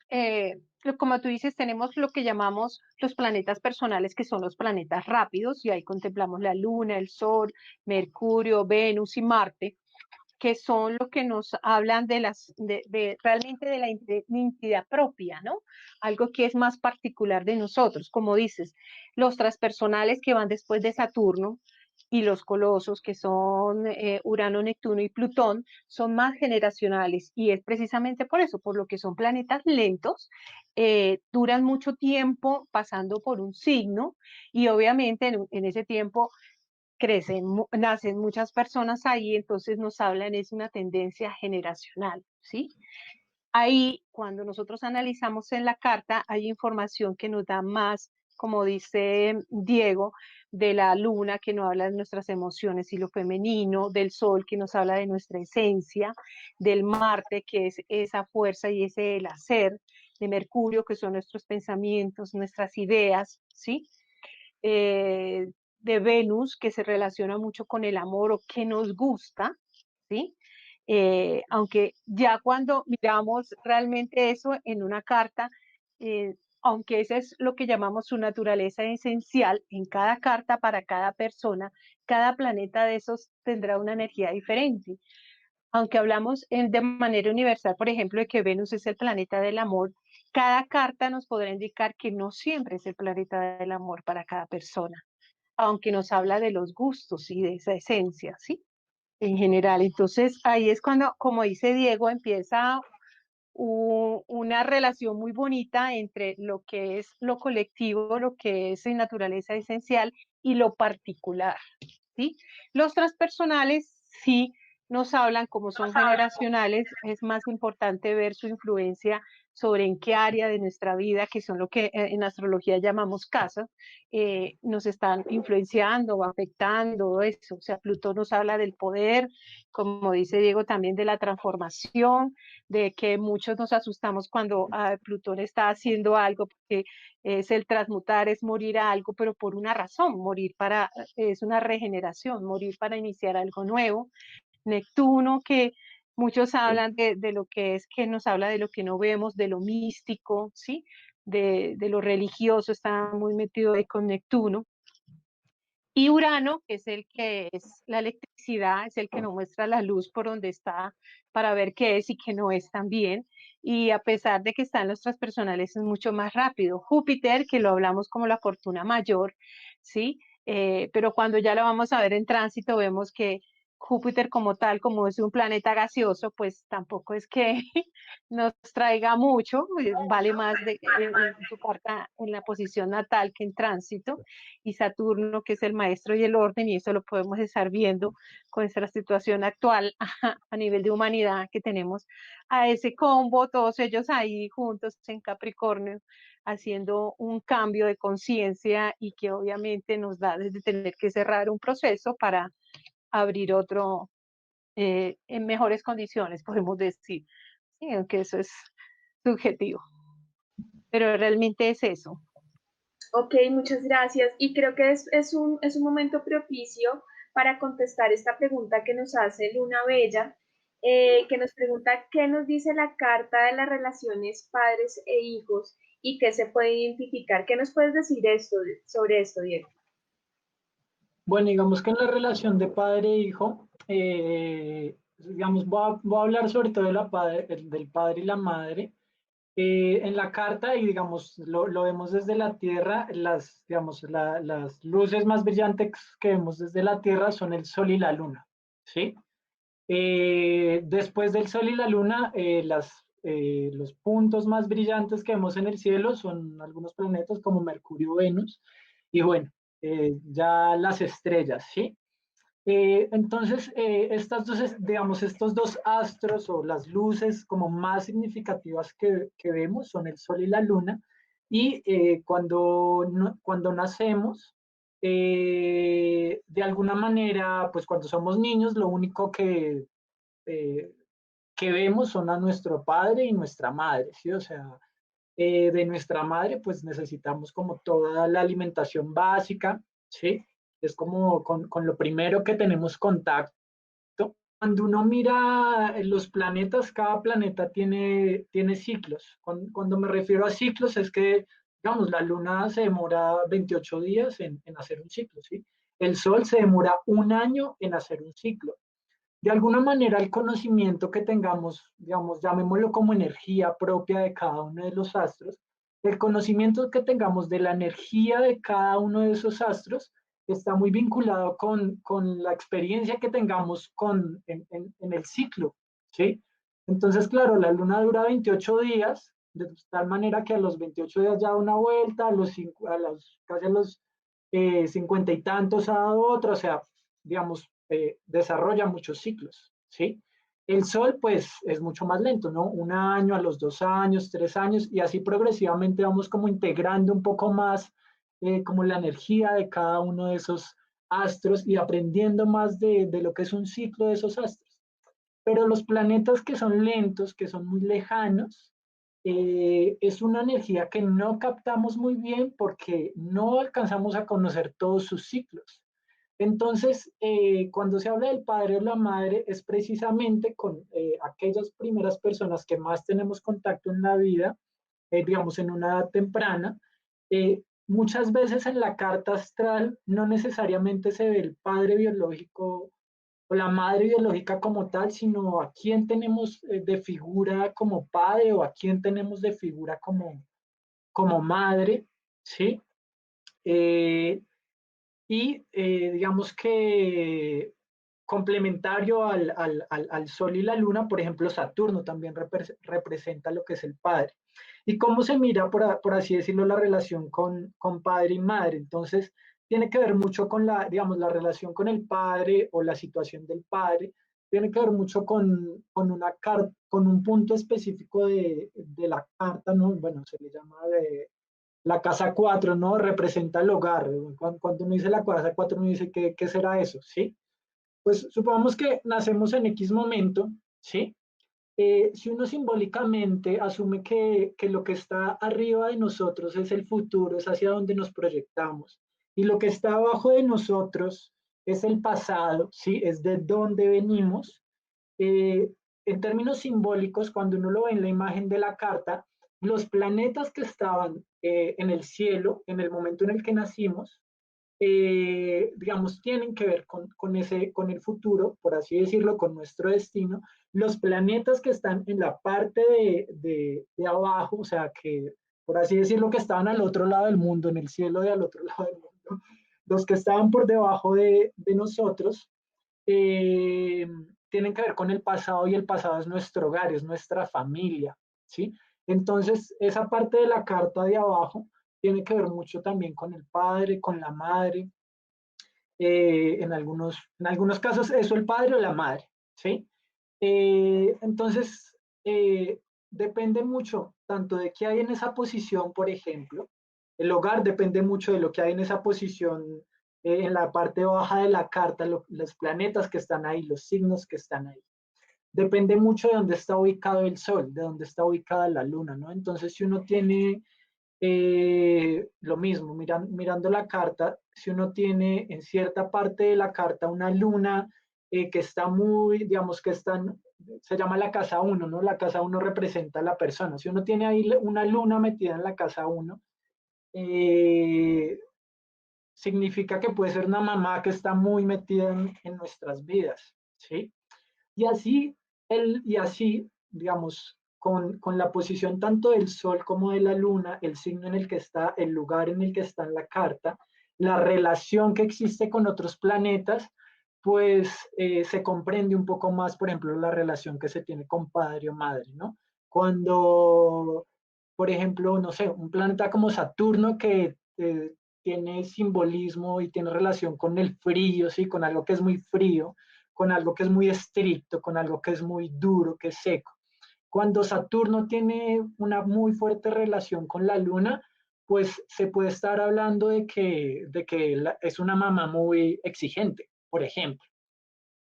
como tú dices, tenemos lo que llamamos los planetas personales, que son los planetas rápidos, y ahí contemplamos la Luna, el Sol, Mercurio, Venus y Marte, que son lo que nos hablan realmente de la identidad propia, ¿no? Algo que es más particular de nosotros, como dices, los transpersonales que van después de Saturno y los colosos que son Urano, Neptuno y Plutón, son más generacionales y es precisamente por eso, por lo que son planetas lentos, duran mucho tiempo pasando por un signo y obviamente en ese tiempo nacen muchas personas ahí, entonces nos hablan, es una tendencia generacional, ¿sí? Ahí, cuando nosotros analizamos en la carta, hay información que nos da más como dice Diego, de la luna que nos habla de nuestras emociones y lo femenino, del sol que nos habla de nuestra esencia, del Marte que es esa fuerza y ese el hacer, de Mercurio que son nuestros pensamientos, nuestras ideas, ¿sí? De Venus que se relaciona mucho con el amor o que nos gusta, ¿sí? Aunque ya cuando miramos realmente eso en una carta, aunque ese es lo que llamamos su naturaleza esencial, en cada carta para cada persona, cada planeta de esos tendrá una energía diferente. Aunque hablamos de manera universal, por ejemplo, de que Venus es el planeta del amor, cada carta nos podrá indicar que no siempre es el planeta del amor para cada persona, aunque nos habla de los gustos y de esa esencia, ¿sí? En general. Entonces, ahí es cuando, como dice Diego, empieza una relación muy bonita entre lo que es lo colectivo, lo que es en naturaleza esencial y lo particular, ¿sí? Los transpersonales sí nos hablan, como son generacionales, es más importante ver su influencia sobre en qué área de nuestra vida, que son lo que en astrología llamamos casas, nos están influenciando o afectando eso. O sea, Plutón nos habla del poder, como dice Diego, también de la transformación, de que muchos nos asustamos cuando Plutón está haciendo algo, porque es el transmutar, es morir a algo, pero por una razón, es una regeneración, morir para iniciar algo nuevo. Neptuno, que muchos hablan de lo que es, que nos habla de lo que no vemos, de lo místico, ¿sí? De lo religioso, está muy metido ahí con Neptuno. Y Urano, que es el que es la electricidad, es el que nos muestra la luz por donde está para ver qué es y qué no es también. Y a pesar de que están los transpersonales, es mucho más rápido. Júpiter, que lo hablamos como la fortuna mayor, ¿sí? Pero cuando ya lo vamos a ver en tránsito, vemos que Júpiter como tal, como es un planeta gaseoso, pues tampoco es que nos traiga mucho, vale más en su carta en la posición natal que en tránsito, y Saturno, que es el maestro y el orden, y eso lo podemos estar viendo con nuestra situación actual a nivel de humanidad que tenemos a ese combo, todos ellos ahí juntos en Capricornio, haciendo un cambio de conciencia y que obviamente nos da desde tener que cerrar un proceso para abrir otro en mejores condiciones, podemos decir. Sí, aunque eso es subjetivo, pero realmente es eso. Ok, muchas gracias. Y creo que es un momento propicio para contestar esta pregunta que nos hace Luna Bella, que nos pregunta qué nos dice la carta de las relaciones padres e hijos y qué se puede identificar. ¿Qué nos puedes decir sobre esto, Diego? Bueno, digamos que en la relación de padre e hijo, digamos, voy a hablar sobre todo de del padre y la madre. En la carta, y digamos, lo vemos desde la Tierra, digamos, las luces más brillantes que vemos desde la Tierra son el Sol y la Luna, ¿sí? Después del Sol y la Luna, los puntos más brillantes que vemos en el cielo son algunos planetas como Mercurio, Venus, y bueno, ya las estrellas, ¿sí? Entonces, digamos, estos dos astros o las luces como más significativas que vemos son el Sol y la Luna, y cuando nacemos, de alguna manera, pues cuando somos niños, lo único eh, que vemos son a nuestro padre y nuestra madre, ¿sí? O sea, de nuestra madre, pues necesitamos como toda la alimentación básica, ¿sí? Es como con lo primero que tenemos contacto. Cuando uno mira los planetas, cada planeta tiene ciclos. Cuando me refiero a ciclos es que, digamos, la luna se demora 28 días en hacer un ciclo, ¿sí? El sol se demora un año en hacer un ciclo. De alguna manera, el conocimiento que tengamos, digamos, llamémoslo como energía propia de cada uno de los astros, el conocimiento que tengamos de la energía de cada uno de esos astros está muy vinculado con la experiencia que tengamos en el ciclo, ¿sí? Entonces, claro, la luna dura 28 días, de tal manera que a los 28 días ya da una vuelta, casi a los 50 y tantos ha dado otra, o sea, digamos, desarrolla muchos ciclos, ¿sí? El Sol, pues, es mucho más lento, ¿no? Un año, a los 2 años, 3 años, y así progresivamente vamos como integrando un poco más como la energía de cada uno de esos astros y aprendiendo más de lo que es un ciclo de esos astros. Pero los planetas que son lentos, que son muy lejanos, es una energía que no captamos muy bien porque no alcanzamos a conocer todos sus ciclos. Entonces, cuando se habla del padre o la madre, es precisamente con aquellas primeras personas que más tenemos contacto en la vida, digamos en una edad temprana. Muchas veces en la carta astral no necesariamente se ve el padre biológico o la madre biológica como tal, sino a quién tenemos de figura como padre o a quién tenemos de figura como madre, ¿sí? Eh, digamos que complementario al Sol y la Luna, por ejemplo, Saturno también representa lo que es el padre. ¿Y cómo se mira, por así decirlo, la relación con padre y madre? Entonces, tiene que ver mucho con digamos, la relación con el padre o la situación del padre, tiene que ver mucho con un punto específico de la carta, ¿no? Bueno, se le llama la casa 4, ¿no? Representa el hogar. Cuando uno dice la casa 4, uno dice, ¿qué será eso? ¿Sí? Pues supongamos que nacemos en X momento, ¿sí? Si uno simbólicamente asume que lo que está arriba de nosotros es el futuro, es hacia donde nos proyectamos, y lo que está abajo de nosotros es el pasado, ¿sí? Es de dónde venimos. eh, en términos simbólicos, cuando uno lo ve en la imagen de la carta, los planetas que estaban en el cielo en el momento en el que nacimos, digamos, tienen que ver con el futuro, por así decirlo, con nuestro destino. Los planetas que están en la parte de abajo, o sea, que, por así decirlo, que estaban al otro lado del mundo, en el cielo de al otro lado del mundo, los que estaban por debajo de nosotros, eh, tienen que ver con el pasado y el pasado es nuestro hogar, es nuestra familia, ¿sí? Entonces, esa parte de la carta de abajo tiene que ver mucho también con el padre, con la madre, en algunos casos eso el padre o la madre, ¿sí? Entonces, depende mucho tanto de qué hay en esa posición, por ejemplo, el hogar depende mucho de lo que hay en esa posición, en la parte baja de la carta, los planetas que están ahí, los signos que están ahí. Depende mucho de dónde está ubicado el sol, de dónde está ubicada la luna, ¿no? Entonces, si uno tiene lo mismo, mirando la carta, si uno tiene en cierta parte de la carta una luna que está muy, digamos que se llama la casa 1, ¿no? La casa 1 representa a la persona. Si uno tiene ahí una luna metida en la casa 1, significa que puede ser una mamá que está muy metida en nuestras vidas, ¿sí? Y así, digamos, con la posición tanto del Sol como de la Luna, el signo en el que está, el lugar en el que está en la carta, la relación que existe con otros planetas, pues se comprende un poco más, por ejemplo, la relación que se tiene con padre o madre, ¿no? Cuando, por ejemplo, no sé, un planeta como Saturno que tiene simbolismo y tiene relación con el frío, ¿sí? Con algo que es muy frío, con algo que es muy estricto, con algo que es muy duro, que es seco. Cuando Saturno tiene una muy fuerte relación con la Luna, pues se puede estar hablando de que es una mamá muy exigente, por ejemplo.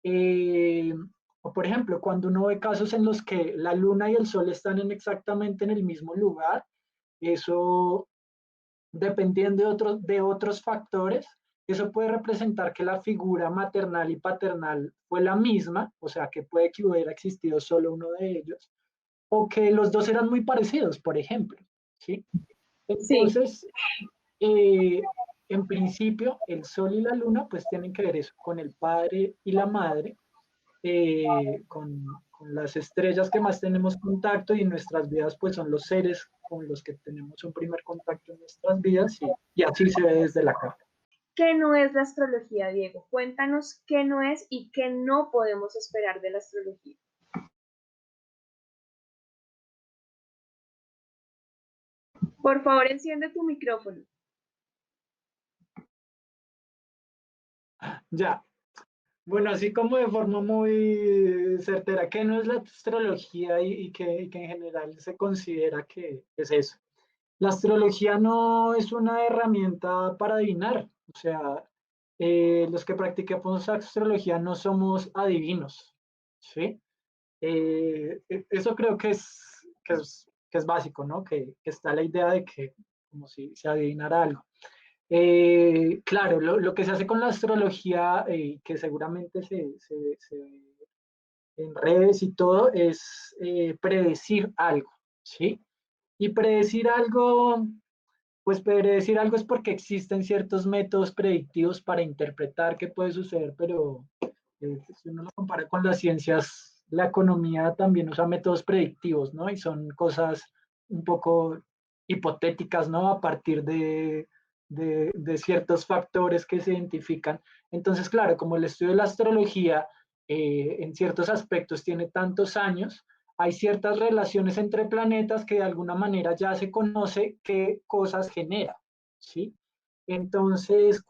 Eh, o por ejemplo, cuando uno ve casos en los que la Luna y el Sol están exactamente en el mismo lugar, eso dependiendo de otros factores, eso puede representar que la figura maternal y paternal fue la misma, o sea, que puede que hubiera existido solo uno de ellos, o que los dos eran muy parecidos, por ejemplo, ¿sí? Sí. Entonces, eh, en principio, el Sol y la Luna, pues tienen que ver eso, con el padre y la madre, con las estrellas que más tenemos contacto y en nuestras vidas, pues son los seres con los que tenemos un primer contacto en nuestras vidas y así se ve desde la carta. ¿Qué no es la astrología, Diego? Cuéntanos qué no es y qué no podemos esperar de la astrología. Por favor, enciende tu micrófono. Ya, bueno, así como de forma muy certera, ¿qué no es la astrología y que en general se considera que es eso? la astrología no es una herramienta para adivinar. O sea, los que practicamos astrología no somos adivinos, ¿sí? Eso creo que es básico, ¿no? Que está la idea de que como si se adivinara algo. Claro, lo que se hace con la astrología, que seguramente se ve en redes y todo, es predecir algo, ¿sí? Y predecir algo, pues predecir algo es porque existen ciertos métodos predictivos para interpretar qué puede suceder, pero si uno lo compara con las ciencias, la economía también usa métodos predictivos, ¿no? Y son cosas un poco hipotéticas, ¿no? A partir de ciertos factores que se identifican. Entonces, claro, como el estudio de la astrología en ciertos aspectos tiene tantos años, hay ciertas relaciones entre planetas que de alguna manera ya se conoce qué cosas genera, ¿sí? Entonces,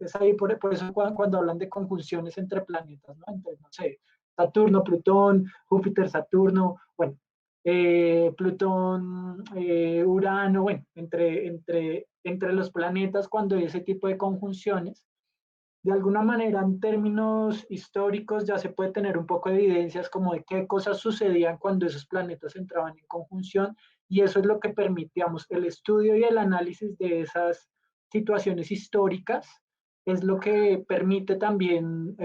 es ahí por eso cuando hablan de conjunciones entre planetas, ¿no? Entre, no sé, Saturno, Plutón, Júpiter, Saturno, bueno, Plutón, Urano, bueno, entre los planetas cuando hay ese tipo de conjunciones, de alguna manera en términos históricos ya se puede tener un poco de evidencias como de qué cosas sucedían cuando esos planetas entraban en conjunción y eso es lo que permitíamos el estudio y el análisis de esas situaciones históricas es lo que permite también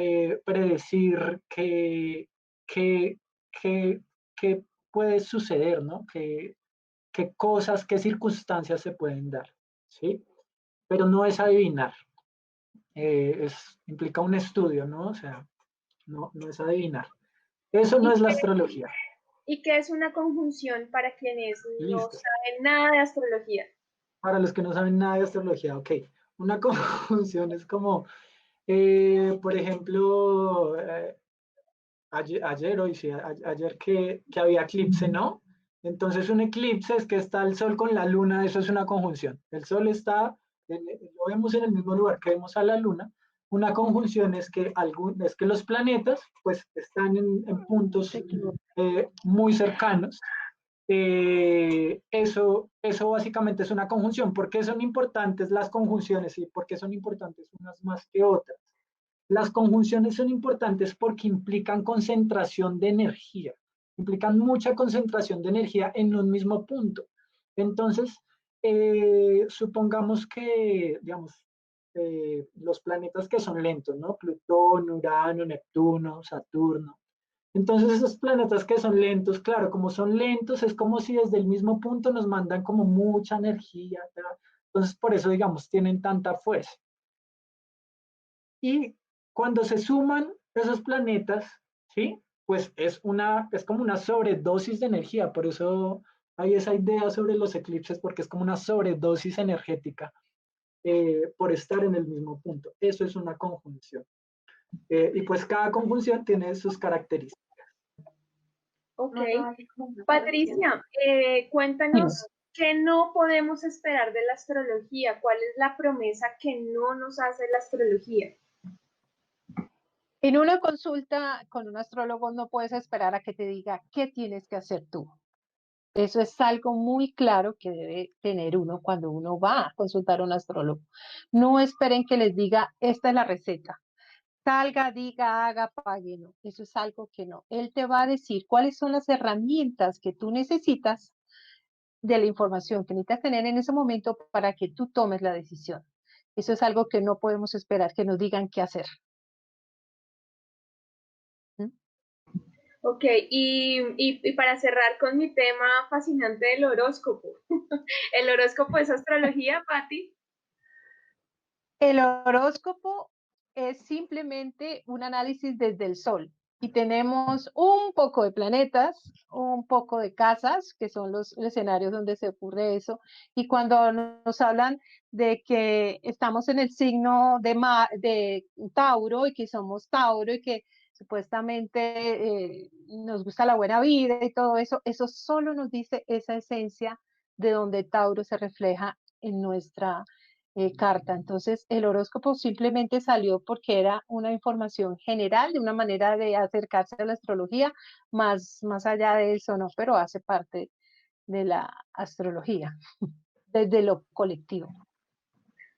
predecir qué, qué, qué puede suceder, ¿no? Qué cosas, qué circunstancias se pueden dar, ¿sí? Pero no es adivinar, implica un estudio, ¿no? O sea, no es adivinar. Eso no ¿Y es la qué, astrología. y qué es una conjunción para quienes no Listo. saben nada de astrología? Para los que no saben nada de astrología, ok. Una conjunción es como, por ejemplo, ayer hoy sí, ayer que había eclipse, ¿no? Entonces un eclipse es que está el sol con la luna, eso es una conjunción. El sol está, lo vemos en el mismo lugar que vemos a la luna. Una conjunción es que los planetas pues están en puntos muy cercanos. Eso básicamente es una conjunción. ¿Por qué son importantes las conjunciones y por qué son importantes unas más que otras? Las conjunciones son importantes porque implican concentración de energía, implican mucha concentración de energía en un mismo punto. Entonces, supongamos que, digamos, los planetas que son lentos, ¿no? Plutón, Urano, Neptuno, Saturno. Entonces, esos planetas que son lentos, claro, como son lentos, es como si desde el mismo punto nos mandan como mucha energía, ¿verdad? Entonces, por eso, digamos, tienen tanta fuerza. Y cuando se suman esos planetas, ¿sí? Pues es como una sobredosis de energía, por eso hay esa idea sobre los eclipses, porque es como una sobredosis energética por estar en el mismo punto. Eso es una conjunción. Y pues cada conjunción tiene sus características. Ok. Patricia, cuéntanos qué no podemos esperar de la astrología, cuál es la promesa que no nos hace la astrología. En una consulta con un astrólogo no puedes esperar a que te diga qué tienes que hacer tú. Eso es algo muy claro que debe tener uno cuando uno va a consultar a un astrólogo. No esperen que les diga, esta es la receta. Salga, diga, haga, pague. No, eso es algo que no. Él te va a decir cuáles son las herramientas que tú necesitas de la información que necesitas tener en ese momento para que tú tomes la decisión. Eso es algo que no podemos esperar que nos digan qué hacer. ¿Mm? Ok, y para cerrar con mi tema fascinante del horóscopo. ¿El horóscopo es astrología, Patti? El horóscopo es simplemente un análisis desde el sol y tenemos un poco de planetas, un poco de casas, que son los escenarios donde se ocurre eso, y cuando nos hablan de que estamos en el signo de Tauro y que somos Tauro y que supuestamente nos gusta la buena vida y todo eso, eso solo nos dice esa esencia de donde Tauro se refleja en nuestra carta. Entonces, el horóscopo simplemente salió porque era una información general, de una manera de acercarse a la astrología, más allá de eso no, pero hace parte de la astrología, desde lo colectivo.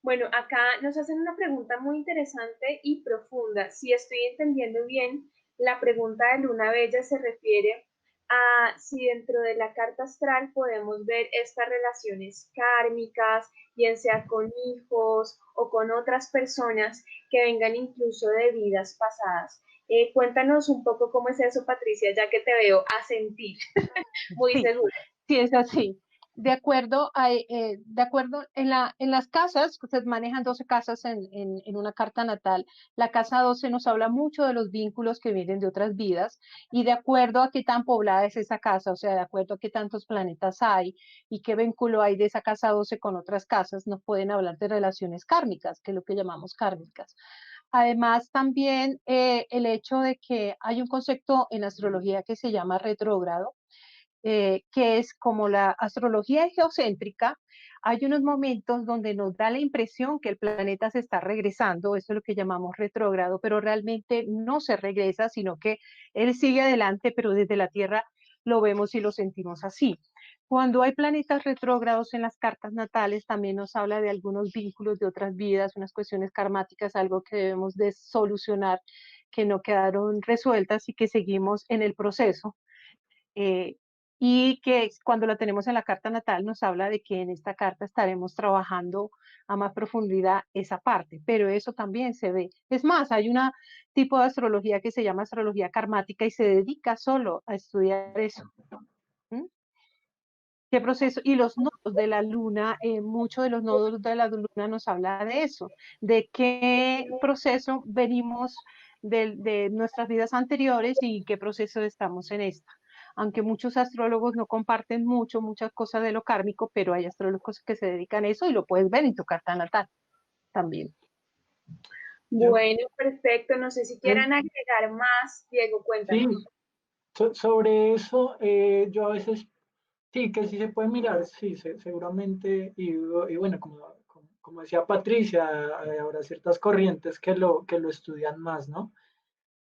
Bueno, acá nos hacen una pregunta muy interesante y profunda. Si estoy entendiendo bien, la pregunta de Luna Bella se refiere a si dentro de la carta astral podemos ver estas relaciones kármicas, bien sea con hijos o con otras personas que vengan incluso de vidas pasadas. Cuéntanos un poco cómo es eso, Patricia, ya que te veo a sentir muy Sí, segura. sí es así. De acuerdo en las casas, ustedes manejan 12 casas en una carta natal. La casa 12 nos habla mucho de los vínculos que vienen de otras vidas y de acuerdo a qué tan poblada es esa casa, o sea, de acuerdo a qué tantos planetas hay y qué vínculo hay de esa casa 12 con otras casas, nos pueden hablar de relaciones kármicas, que es lo que llamamos kármicas. Además, también el hecho de que hay un concepto en astrología que se llama retrógrado, que es como la astrología geocéntrica. Hay unos momentos donde nos da la impresión que el planeta se está regresando, eso es lo que llamamos retrógrado, pero realmente no se regresa, sino que él sigue adelante, pero desde la Tierra lo vemos y lo sentimos así. Cuando hay planetas retrógrados en las cartas natales, también nos habla de algunos vínculos de otras vidas, unas cuestiones karmáticas, algo que debemos de solucionar, que no quedaron resueltas y que seguimos en el proceso. Eh, y que cuando la tenemos en la carta natal nos habla de que en esta carta estaremos trabajando a más profundidad esa parte, pero eso también se ve. Es más, hay un tipo de astrología que se llama astrología karmática y se dedica solo a estudiar eso. ¿Mm? ¿Qué proceso? Y los nodos de la luna, muchos de los nodos de la luna nos habla de eso, de qué proceso venimos de nuestras vidas anteriores y qué proceso estamos en esta. Aunque muchos astrólogos no comparten muchas cosas de lo kármico, pero hay astrólogos que se dedican a eso y lo puedes ver en tu carta natal también. Bueno, perfecto. No sé si Yo, quieran agregar más. Diego, sí, cuéntanos. sobre eso, yo a veces, sí, que sí se puede mirar, sí, seguramente, y bueno, como decía Patricia, habrá ciertas corrientes que lo estudian más, ¿no?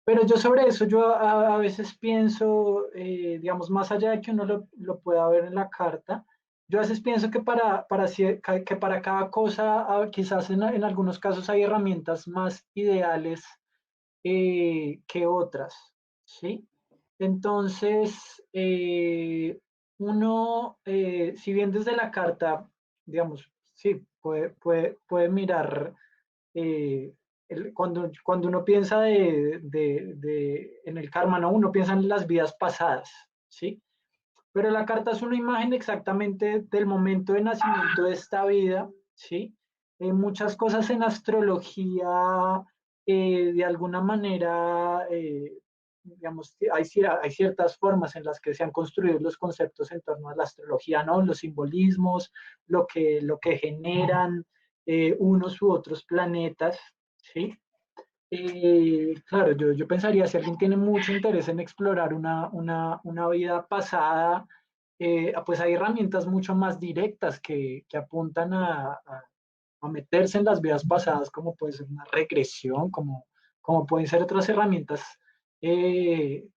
Pero yo sobre eso, yo a veces pienso, digamos, más allá de que uno lo pueda ver en la carta, yo a veces pienso que que para cada cosa, quizás en algunos casos hay herramientas más ideales que otras, ¿sí? Entonces, si bien desde la carta, digamos, sí, puede mirar, eh, cuando uno piensa en el karma, ¿no? Uno piensa en las vidas pasadas, ¿sí? Pero la carta es una imagen exactamente del momento de nacimiento de esta vida, ¿sí? Muchas cosas en astrología, de alguna manera, digamos, hay ciertas formas en las que se han construido los conceptos en torno a la astrología, ¿no? Los simbolismos, lo que generan unos u otros planetas, ¿sí? Claro, yo pensaría, si alguien tiene mucho interés en explorar una vida pasada, pues hay herramientas mucho más directas que apuntan a meterse en las vidas pasadas, como puede ser una regresión, como pueden ser otras herramientas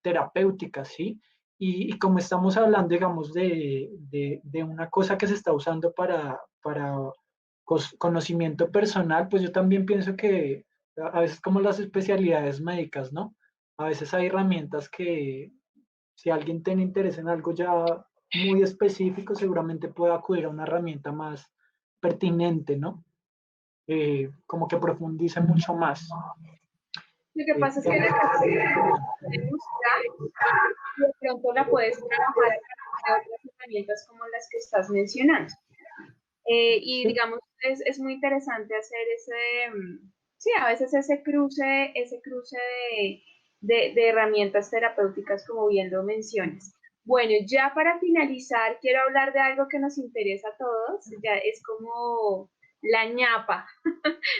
terapéuticas, ¿sí? Y como estamos hablando, digamos, de una cosa que se está usando para conocimiento personal, pues yo también pienso que a veces como las especialidades médicas, ¿no? A veces hay herramientas que si alguien tiene interés en algo ya muy específico, seguramente puede acudir a una herramienta más pertinente, ¿no? Como que profundice mucho más. Lo que pasa es que la Digamos, carta puede mostrar y de pronto la puedes trabajar a través de otras herramientas como las que estás mencionando. Y sí, digamos, es muy interesante hacer sí, a veces ese cruce de herramientas terapéuticas, como bien lo mencionas. Bueno, ya para finalizar, quiero hablar de algo que nos interesa a todos, ya es como la ñapa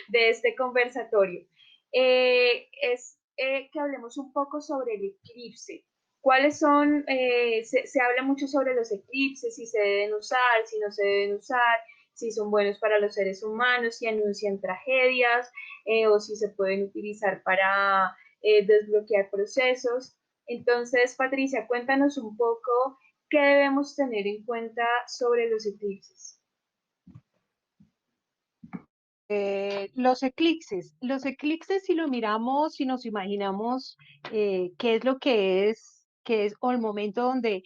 de este conversatorio. Es que hablemos un poco sobre el eclipse. ¿Cuáles son? Se habla mucho sobre los eclipses, si se deben usar, si no se deben usar, si son buenos para los seres humanos, si anuncian tragedias o si se pueden utilizar para desbloquear procesos. Entonces, Patricia, cuéntanos un poco ¿qué debemos tener en cuenta sobre los eclipses? Los eclipses, si lo miramos, si nos imaginamos qué es lo que es, o el momento donde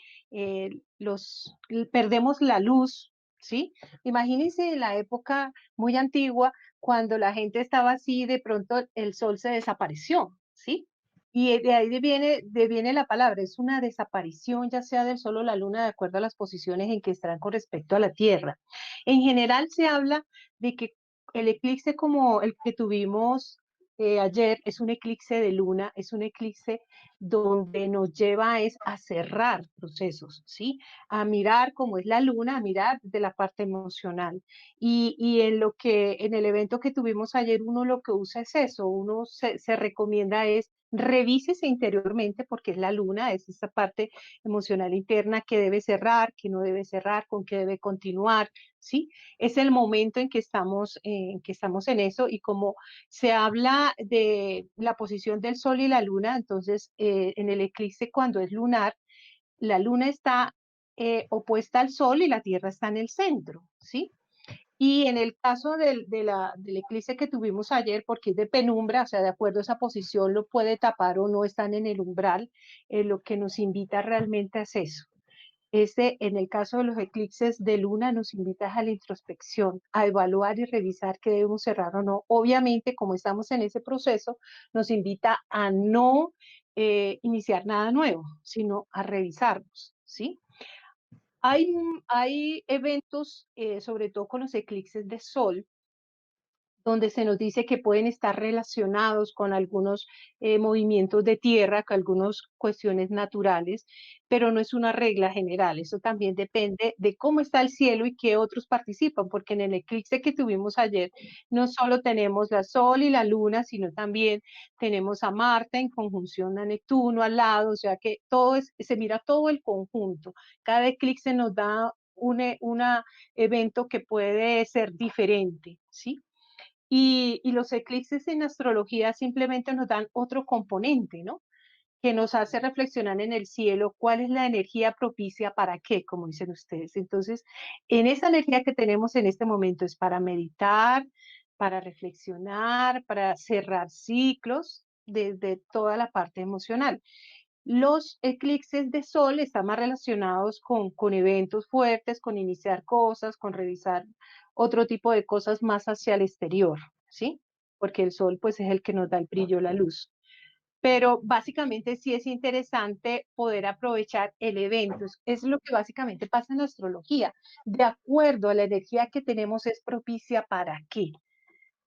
perdemos la luz, ¿sí? Imagínense en la época muy antigua, cuando la gente estaba así, de pronto el sol se desapareció, ¿sí? Y de ahí viene la palabra, es una desaparición, ya sea del sol o la luna, de acuerdo a las posiciones en que están con respecto a la Tierra. En general se habla de que el eclipse como el que tuvimos ayer es un eclipse de luna, es un eclipse donde nos lleva es a cerrar procesos, ¿sí? A mirar cómo es la luna, a mirar de la parte emocional. Y en el evento que tuvimos ayer, uno lo que usa es eso, uno se recomienda es revísese interiormente porque es la luna, es esa parte emocional interna que debe cerrar, que no debe cerrar, con que debe continuar, ¿sí? Es el momento en que estamos en eso y como se habla de la posición del sol y la luna, entonces en el eclipse cuando es lunar, la luna está opuesta al sol y la tierra está en el centro, ¿sí? Y en el caso del eclipse que tuvimos ayer, porque es de penumbra, o sea, de acuerdo a esa posición, lo puede tapar o no están en el umbral, lo que nos invita realmente es eso. En el caso de los eclipses de luna, nos invita a la introspección, a evaluar y revisar qué debemos cerrar o no. Obviamente, como estamos en ese proceso, nos invita a no iniciar nada nuevo, sino a revisarnos, ¿sí? Hay eventos, sobre todo con los eclipses de sol, donde se nos dice que pueden estar relacionados con algunos movimientos de tierra, con algunas cuestiones naturales, pero no es una regla general. Eso también depende de cómo está el cielo y qué otros participan, porque en el eclipse que tuvimos ayer no solo tenemos la Sol y la Luna, sino también tenemos a Marte en conjunción a Neptuno al lado, o sea que se mira todo el conjunto. Cada eclipse nos da un evento que puede ser diferente, ¿sí? Y los eclipses en astrología simplemente nos dan otro componente, ¿no? Que nos hace reflexionar en el cielo cuál es la energía propicia para qué, como dicen ustedes. Entonces, en esa energía que tenemos en este momento es para meditar, para reflexionar, para cerrar ciclos desde toda la parte emocional. Los eclipses de sol están más relacionados con eventos fuertes, con iniciar cosas, con revisar otro tipo de cosas más hacia el exterior, ¿sí? Porque el sol pues es el que nos da el brillo, la luz. Pero básicamente sí es interesante poder aprovechar el evento. Es lo que básicamente pasa en la astrología. De acuerdo a la energía que tenemos, es propicia para qué.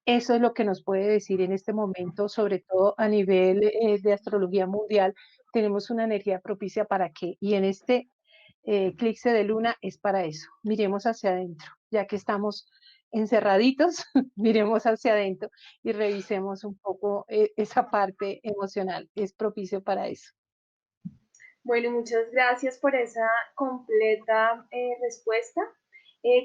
Eso es lo que nos puede decir en este momento, sobre todo a nivel de astrología mundial, tenemos una energía propicia para qué. Y en este eclipse de luna es para eso. Miremos hacia adentro, ya que estamos encerraditos, miremos hacia adentro y revisemos un poco esa parte emocional. Es propicio para eso. Bueno, muchas gracias por esa completa respuesta.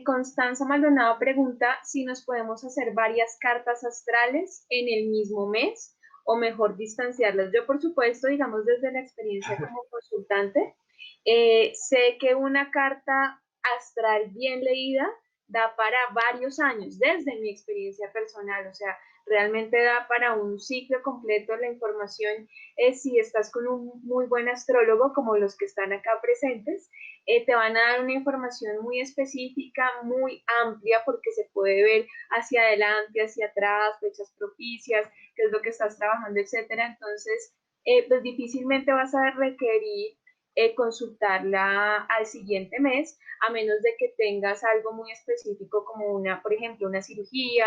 Constanza Maldonado pregunta si nos podemos hacer varias cartas astrales en el mismo mes o mejor distanciarlas. Yo, por supuesto, digamos desde la experiencia como consultante, sé que una carta astral bien leída da para varios años, desde mi experiencia personal, o sea, realmente da para un ciclo completo la información. Si estás con un muy buen astrólogo, como los que están acá presentes, te van a dar una información muy específica, muy amplia, porque se puede ver hacia adelante, hacia atrás, fechas propicias, qué es lo que estás trabajando, etcétera. Entonces, pues difícilmente vas a requerir consultarla al siguiente mes, a menos de que tengas algo muy específico como una, por ejemplo, una cirugía,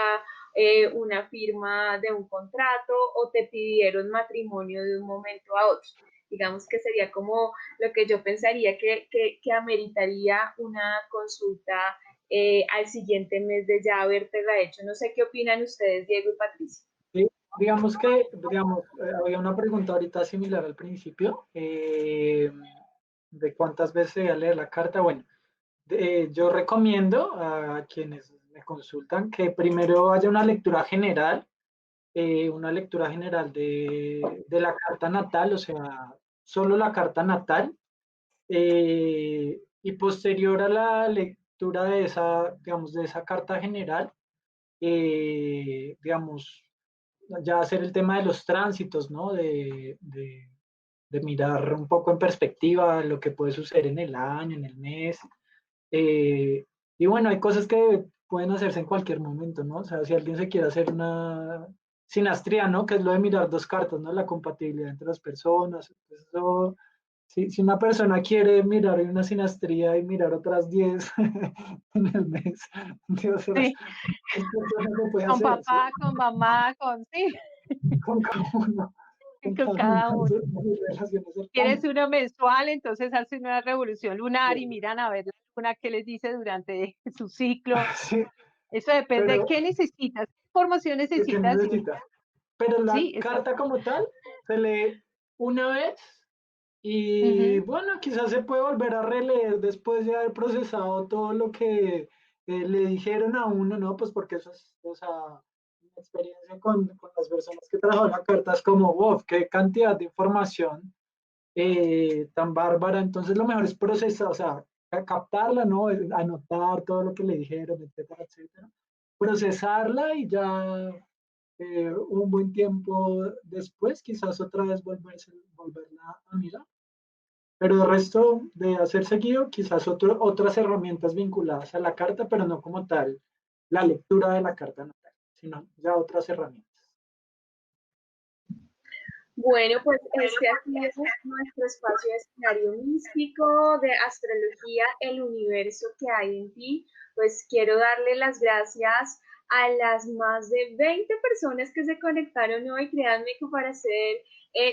una firma de un contrato o te pidieron matrimonio de un momento a otro. Digamos que sería como lo que yo pensaría que ameritaría una consulta al siguiente mes de ya habértela hecho. No sé qué opinan ustedes, Diego y Patricia. Sí, digamos que, había una pregunta ahorita similar al principio, de cuántas veces voy a leer la carta. Bueno, yo recomiendo a quienes me consultan que primero haya una lectura general de la carta natal, o sea, solo la carta natal, y posterior a la lectura de esa, digamos, de esa carta general, digamos, ya hacer el tema de los tránsitos, ¿no? De mirar un poco en perspectiva lo que puede suceder en el año, en el mes. eh, y bueno, hay cosas que pueden hacerse en cualquier momento, ¿no? O sea, si alguien se quiere hacer una sinastría, ¿no? Que es lo de mirar dos cartas, ¿no? La compatibilidad entre las personas. Pues eso, si una persona quiere mirar una sinastría y mirar otras 10 en el mes, Dios, Sí, es persona lo puede con hacer, ¿sí? papá, con mamá, con sí, Con cada uno, con con cada uno cada de uno. sus relaciones Quieres cercanas. una mensual, entonces hacen una revolución lunar y miran a ver la luna qué les dice durante su ciclo. Sí, Eso depende de pero qué necesitas, qué información ¿de qué necesitas. necesita? Pero la Sí, exacto. carta como tal se lee una vez y Ujú. bueno, quizás se puede volver a releer después de haber procesado todo lo que le dijeron a uno, ¿no? Pues porque eso es, o sea, mi experiencia con las personas que trabajan la carta es como, wow, qué cantidad de información tan bárbara. Entonces lo mejor es procesar, o sea, captarla, ¿no? Anotar todo lo que le dijeron, etcétera, etcétera. Procesarla y ya un buen tiempo después, quizás otra vez volverla a mirar. Pero el resto de hacer seguido, quizás otras herramientas vinculadas a la carta, pero no como tal la lectura de la carta natal, sino ya otras herramientas. Bueno, pues este ha sido nuestro espacio de escenario místico, de astrología, el universo que hay en ti. Pues quiero darle las gracias a las más de 20 personas que se conectaron hoy. Créanme que para hacer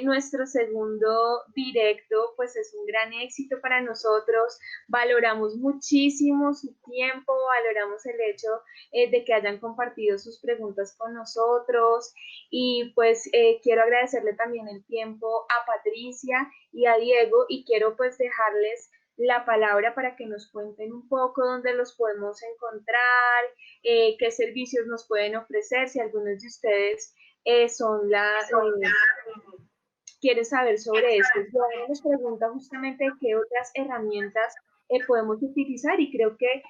nuestro segundo directo, pues es un gran éxito para nosotros. Valoramos muchísimo su tiempo, valoramos el hecho de que hayan compartido sus preguntas con nosotros. Y pues quiero agradecerle también el tiempo a Patricia y a Diego y quiero pues dejarles la palabra para que nos cuenten un poco dónde los podemos encontrar, qué servicios nos pueden ofrecer, si algunos de ustedes son quieren saber sobre esto. Joana nos pregunta justamente qué otras herramientas podemos utilizar y creo que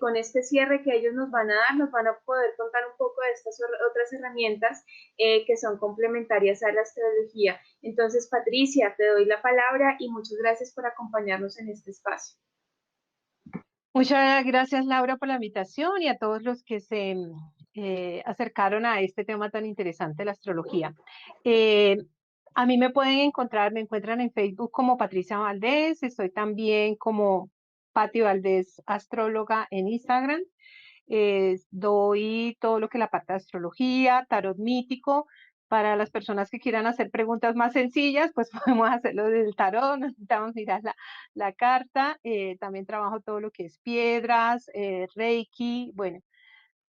con este cierre que ellos nos van a dar, nos van a poder contar un poco de estas otras herramientas que son complementarias a la astrología. Entonces, Patricia, te doy la palabra y muchas gracias por acompañarnos en este espacio. Muchas gracias, Laura, por la invitación y a todos los que se acercaron a este tema tan interesante, la astrología. A mí me encuentran en Facebook como Patricia Valdés, estoy también como Pati Valdés, astróloga en Instagram. Doy todo lo que la parte de astrología, tarot mítico. Para las personas que quieran hacer preguntas más sencillas, pues podemos hacerlo del tarot, no necesitamos mirar la carta. También trabajo todo lo que es piedras, Reiki, bueno,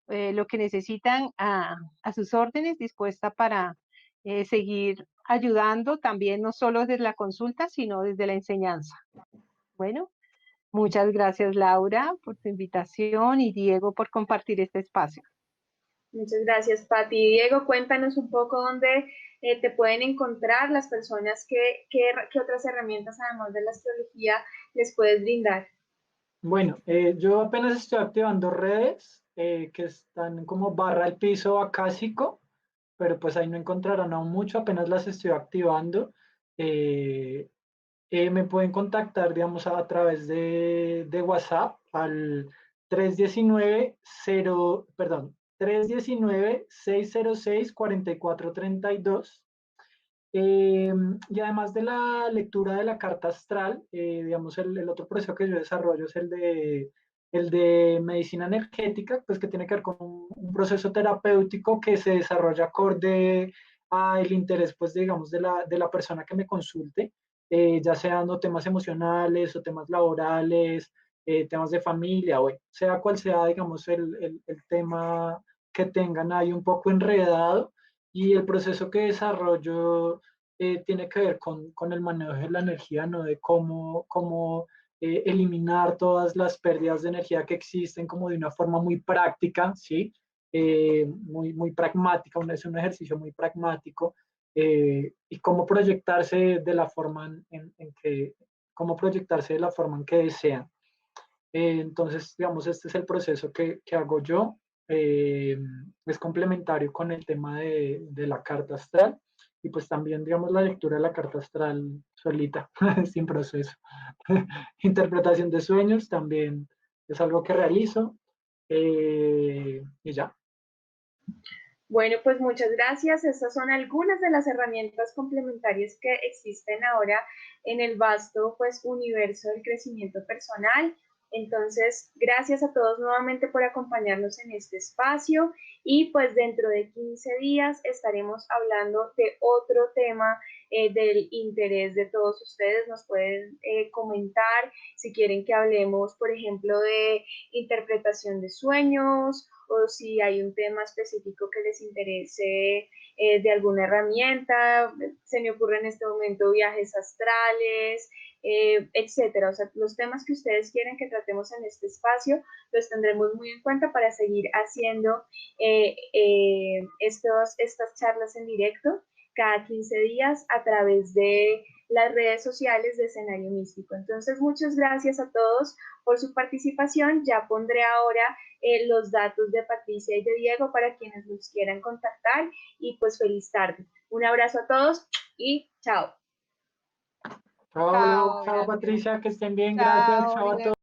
lo que necesitan a sus órdenes, dispuesta para seguir ayudando, también no solo desde la consulta, sino desde la enseñanza. Bueno, muchas gracias, Laura, por tu invitación y Diego por compartir este espacio. Muchas gracias, Pati. Diego, cuéntanos un poco dónde te pueden encontrar las personas, qué otras herramientas, además de la astrología, les puedes brindar. Bueno, yo apenas estoy activando redes que están como barra el piso acásico, pero pues ahí no encontrarán aún mucho, apenas las estoy activando. Eh, Me pueden contactar, digamos, a través de WhatsApp al 319 perdón, 319-606-4432. Y además de la lectura de la carta astral, digamos, el otro proceso que yo desarrollo es el de medicina energética, pues que tiene que ver con un proceso terapéutico que se desarrolla acorde al interés, pues, digamos, de la persona que me consulte, ya sean temas emocionales o temas laborales, temas de familia, o sea cual sea, digamos, el tema que tengan ahí un poco enredado y el proceso que desarrollo tiene que ver con el manejo de la energía, ¿no? De cómo eliminar todas las pérdidas de energía que existen como de una forma muy práctica, ¿sí? Muy pragmática, es un ejercicio muy pragmático y cómo proyectarse de la forma en que cómo proyectarse de la forma en que desean. Entonces, digamos, este es el proceso que hago yo. Es complementario con el tema de la carta astral y pues también, digamos, la lectura de la carta astral solita, sin proceso. Interpretación de sueños también es algo que realizo y ya. Bueno, pues muchas gracias. Estas son algunas de las herramientas complementarias que existen ahora en el vasto pues, universo del crecimiento personal. Entonces, gracias a todos nuevamente por acompañarnos en este espacio y pues dentro de 15 días estaremos hablando de otro tema del interés de todos ustedes. Nos pueden comentar si quieren que hablemos, por ejemplo, de interpretación de sueños o si hay un tema específico que les interese de alguna herramienta. Se me ocurre en este momento viajes astrales, etcétera. O sea, los temas que ustedes quieren que tratemos en este espacio los tendremos muy en cuenta para seguir haciendo estas charlas en directo cada 15 días a través de las redes sociales de Escenario Místico. Entonces, muchas gracias a todos por su participación. Ya pondré ahora los datos de Patricia y de Diego para quienes los quieran contactar y pues feliz tarde. Un abrazo a todos y chao. Chao, Chao, chao gracias. Patricia, que estén bien, gracias, Chao, chao a todos.